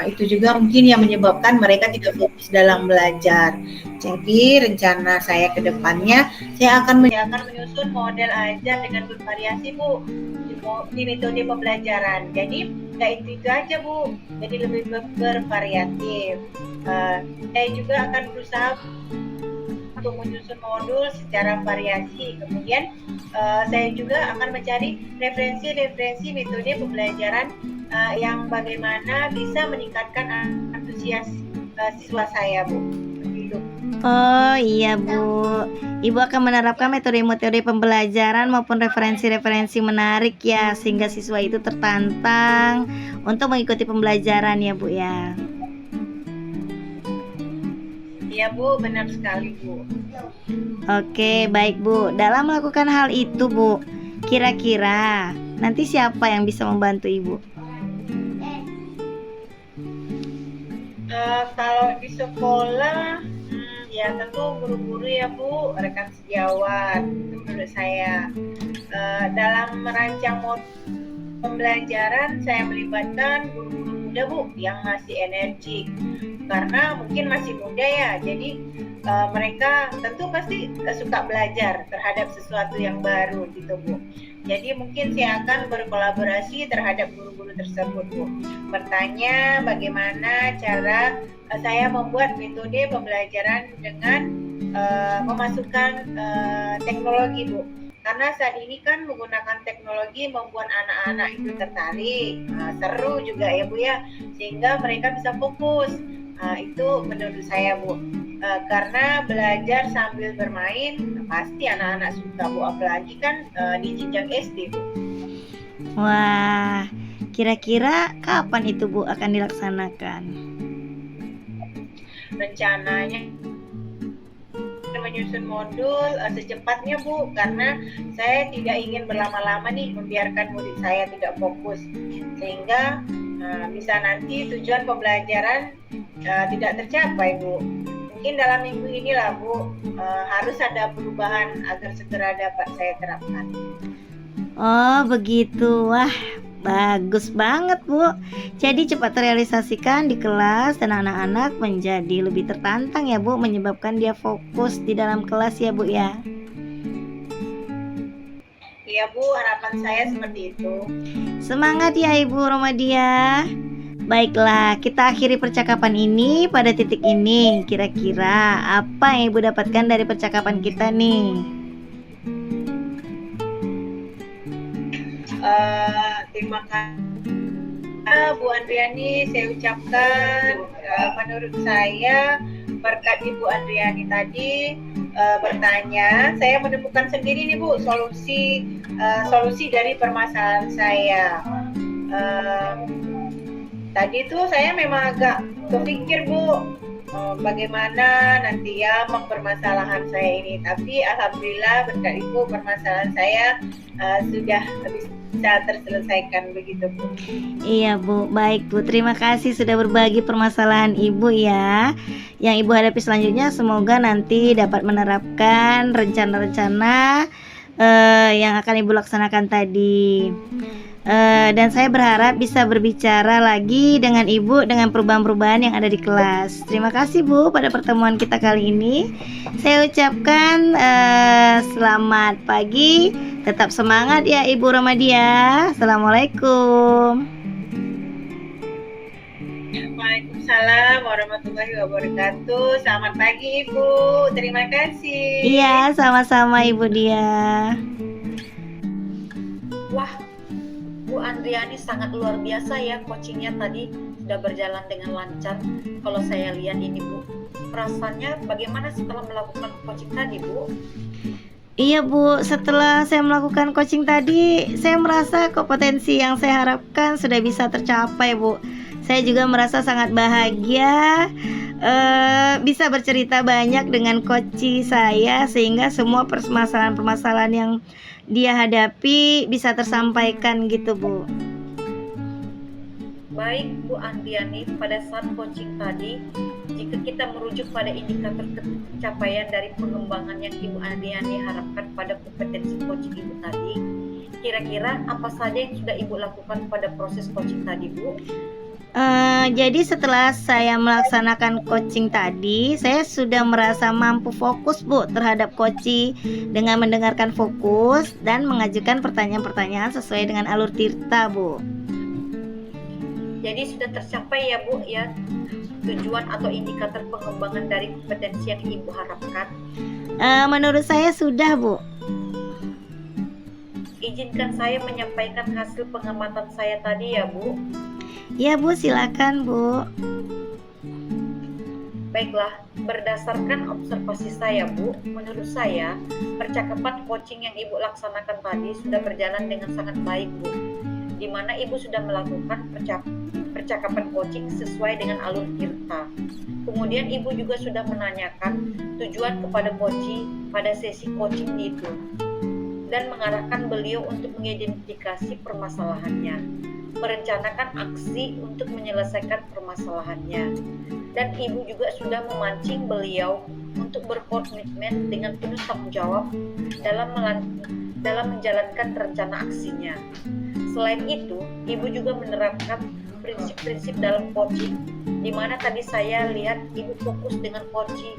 Itu juga mungkin yang menyebabkan mereka tidak fokus dalam belajar. Jadi rencana saya ke depannya saya akan menyusun model ajar dengan bervariasi Bu di metode pembelajaran. Jadi nggak itu aja Bu, jadi lebih bervariatif. Saya juga akan berusaha untuk menyusun modul secara variasi. Kemudian saya juga akan mencari referensi metode pembelajaran yang bagaimana bisa meningkatkan antusias siswa saya Bu. Begitu. Oh iya Bu, Ibu akan menerapkan metode-metode pembelajaran maupun referensi-referensi menarik ya, sehingga siswa itu tertantang untuk mengikuti pembelajaran ya Bu ya. Iya Bu, benar sekali Bu. Oke, baik Bu. Dalam melakukan hal itu Bu, kira-kira nanti siapa yang bisa membantu Ibu? Kalau di sekolah, ya tentu guru-guru ya Bu, rekan sejawat, itu menurut saya. Dalam merancang pembelajaran, saya melibatkan guru-guru muda Bu, yang masih energik. Karena mungkin masih muda ya, jadi mereka tentu pasti suka belajar terhadap sesuatu yang baru gitu Bu. Jadi mungkin saya akan berkolaborasi terhadap guru-guru tersebut Bu. Bertanya bagaimana cara saya membuat metode pembelajaran dengan memasukkan teknologi Bu. Karena saat ini kan menggunakan teknologi membuat anak-anak itu tertarik, seru juga ya Bu ya, sehingga mereka bisa fokus. Itu menurut saya Bu. Karena belajar sambil bermain pasti anak-anak suka Bu, apalagi kan di jenjang SD Bu. Wah, kira-kira kapan itu Bu akan dilaksanakan? Rencananya menyusun modul secepatnya Bu, karena saya tidak ingin berlama-lama nih membiarkan murid saya tidak fokus, sehingga bisa nanti tujuan pembelajaran tidak tercapai Bu. Mungkin dalam minggu inilah Bu, harus ada perubahan agar segera dapat saya terapkan. Oh begitu, wah bagus banget Bu. Jadi cepat terrealisasikan di kelas dan anak-anak menjadi lebih tertantang ya Bu, menyebabkan dia fokus di dalam kelas ya Bu ya. Iya Bu, harapan saya seperti itu. Semangat ya Ibu Romadia. Baiklah, kita akhiri percakapan ini pada titik ini. Kira-kira apa yang Ibu dapatkan dari percakapan kita nih? Terima kasih Bu Andriani, saya ucapkan menurut saya berkat Ibu Andriani tadi bertanya, saya menemukan sendiri nih Bu solusi dari permasalahan saya. Tadi tuh saya memang agak kepikir Bu, bagaimana nanti ya permasalahan saya ini. Tapi alhamdulillah berkat Ibu permasalahan saya sudah bisa terselesaikan begitu Bu. Iya Bu, baik Bu. Terima kasih sudah berbagi permasalahan Ibu ya. Yang Ibu hadapi selanjutnya semoga nanti dapat menerapkan rencana-rencana yang akan Ibu laksanakan tadi. Dan saya berharap bisa berbicara lagi dengan Ibu dengan perubahan-perubahan yang ada di kelas. Terima kasih Bu pada pertemuan kita kali ini. Saya ucapkan selamat pagi, tetap semangat ya Ibu Ramadia. Assalamualaikum. Waalaikumsalam warahmatullahi wabarakatuh. Selamat pagi Ibu. Terima kasih. Iya, sama-sama Ibu Dia. Wah, Bu Andriani sangat luar biasa ya, coachingnya tadi sudah berjalan dengan lancar. Kalau saya lihat ini Bu, perasaannya bagaimana setelah melakukan coaching tadi Bu? Iya Bu, setelah saya melakukan coaching tadi, saya merasa kompetensi yang saya harapkan sudah bisa tercapai Bu. Saya juga merasa sangat bahagia bisa bercerita banyak dengan coach saya, sehingga semua permasalahan-permasalahan yang dia hadapi bisa tersampaikan gitu Bu. Baik Bu Andriani, pada saat coaching tadi, jika kita merujuk pada indikator pencapaian dari pengembangan yang Ibu Andriani harapkan pada kompetensi coaching Ibu tadi, kira-kira apa saja yang sudah Ibu lakukan pada proses coaching tadi Bu? Jadi setelah saya melaksanakan coaching tadi, saya sudah merasa mampu fokus Bu terhadap coaching dengan mendengarkan fokus dan mengajukan pertanyaan-pertanyaan sesuai dengan alur tirta Bu. Jadi sudah tercapai ya Bu ya tujuan atau indikator pengembangan dari kompetensi yang Ibu harapkan? Menurut saya sudah Bu. Izinkan saya menyampaikan hasil pengamatan saya tadi ya Bu. Ya Bu, silakan Bu. Baiklah, berdasarkan observasi saya Bu, menurut saya percakapan coaching yang Ibu laksanakan tadi sudah berjalan dengan sangat baik Bu, di mana Ibu sudah melakukan percakapan coaching sesuai dengan alur tirta. Kemudian Ibu juga sudah menanyakan tujuan kepada coaching pada sesi coaching itu dan mengarahkan beliau untuk mengidentifikasi permasalahannya, merencanakan aksi untuk menyelesaikan permasalahannya, dan Ibu juga sudah memancing beliau untuk berkomitmen dengan penuh tanggung jawab dalam menjalankan rencana aksinya. Selain itu, Ibu juga menerapkan prinsip-prinsip dalam coaching, di mana tadi saya lihat Ibu fokus dengan coaching.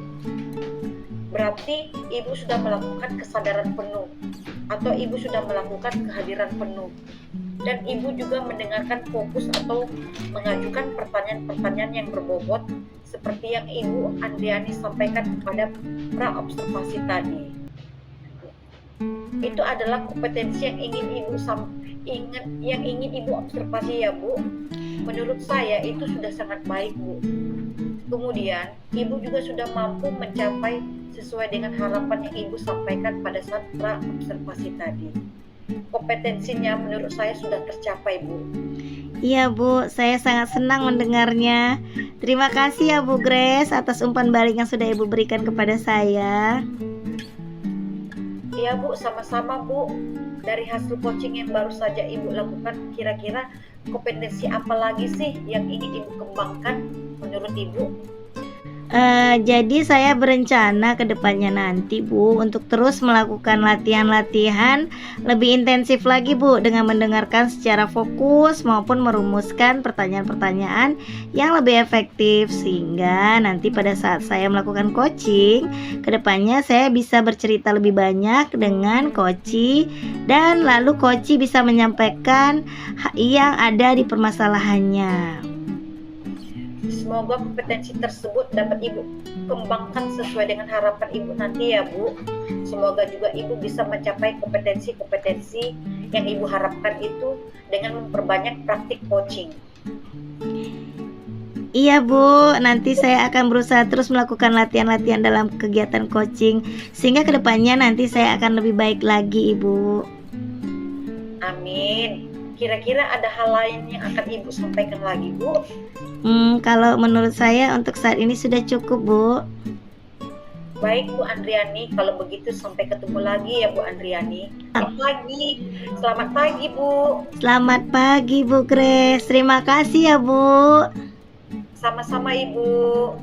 Berarti Ibu sudah melakukan kesadaran penuh, atau Ibu sudah melakukan kehadiran penuh. Dan Ibu juga mendengarkan fokus atau mengajukan pertanyaan-pertanyaan yang berbobot seperti yang Ibu Andriani sampaikan kepada pra-observasi tadi. Itu adalah kompetensi yang ingin Ibu observasi ya Bu. Menurut saya itu sudah sangat baik Bu. Kemudian Ibu juga sudah mampu mencapai sesuai dengan harapan yang Ibu sampaikan pada saat pra-observasi tadi. Kompetensinya menurut saya sudah tercapai Bu. Iya Bu, saya sangat senang mendengarnya. Terima kasih ya Bu Grace atas umpan balik yang sudah Ibu berikan kepada saya. Iya Bu, sama-sama Bu. Dari hasil coaching yang baru saja Ibu lakukan, kira-kira kompetensi apa lagi sih yang ingin Ibu kembangkan menurut Ibu? Jadi saya berencana ke depannya nanti Bu untuk terus melakukan latihan-latihan lebih intensif lagi Bu, dengan mendengarkan secara fokus maupun merumuskan pertanyaan-pertanyaan yang lebih efektif, sehingga nanti pada saat saya melakukan coaching ke depannya saya bisa bercerita lebih banyak dengan coach, dan lalu coach bisa menyampaikan yang ada di permasalahannya. Semoga kompetensi tersebut dapat Ibu kembangkan sesuai dengan harapan Ibu nanti ya Bu. Semoga juga Ibu bisa mencapai kompetensi-kompetensi yang Ibu harapkan itu dengan memperbanyak praktik coaching. Iya Bu, nanti saya akan berusaha terus melakukan latihan-latihan dalam kegiatan coaching sehingga kedepannya nanti saya akan lebih baik lagi Ibu. Amin. Kira-kira ada hal lain yang akan Ibu sampaikan lagi, Bu? Kalau menurut saya untuk saat ini sudah cukup Bu. Baik Bu Andriani, kalau begitu sampai ketemu lagi ya Bu Andriani. Selamat pagi. Selamat pagi Bu. Selamat pagi Bu Grace, terima kasih ya Bu. Sama-sama Ibu.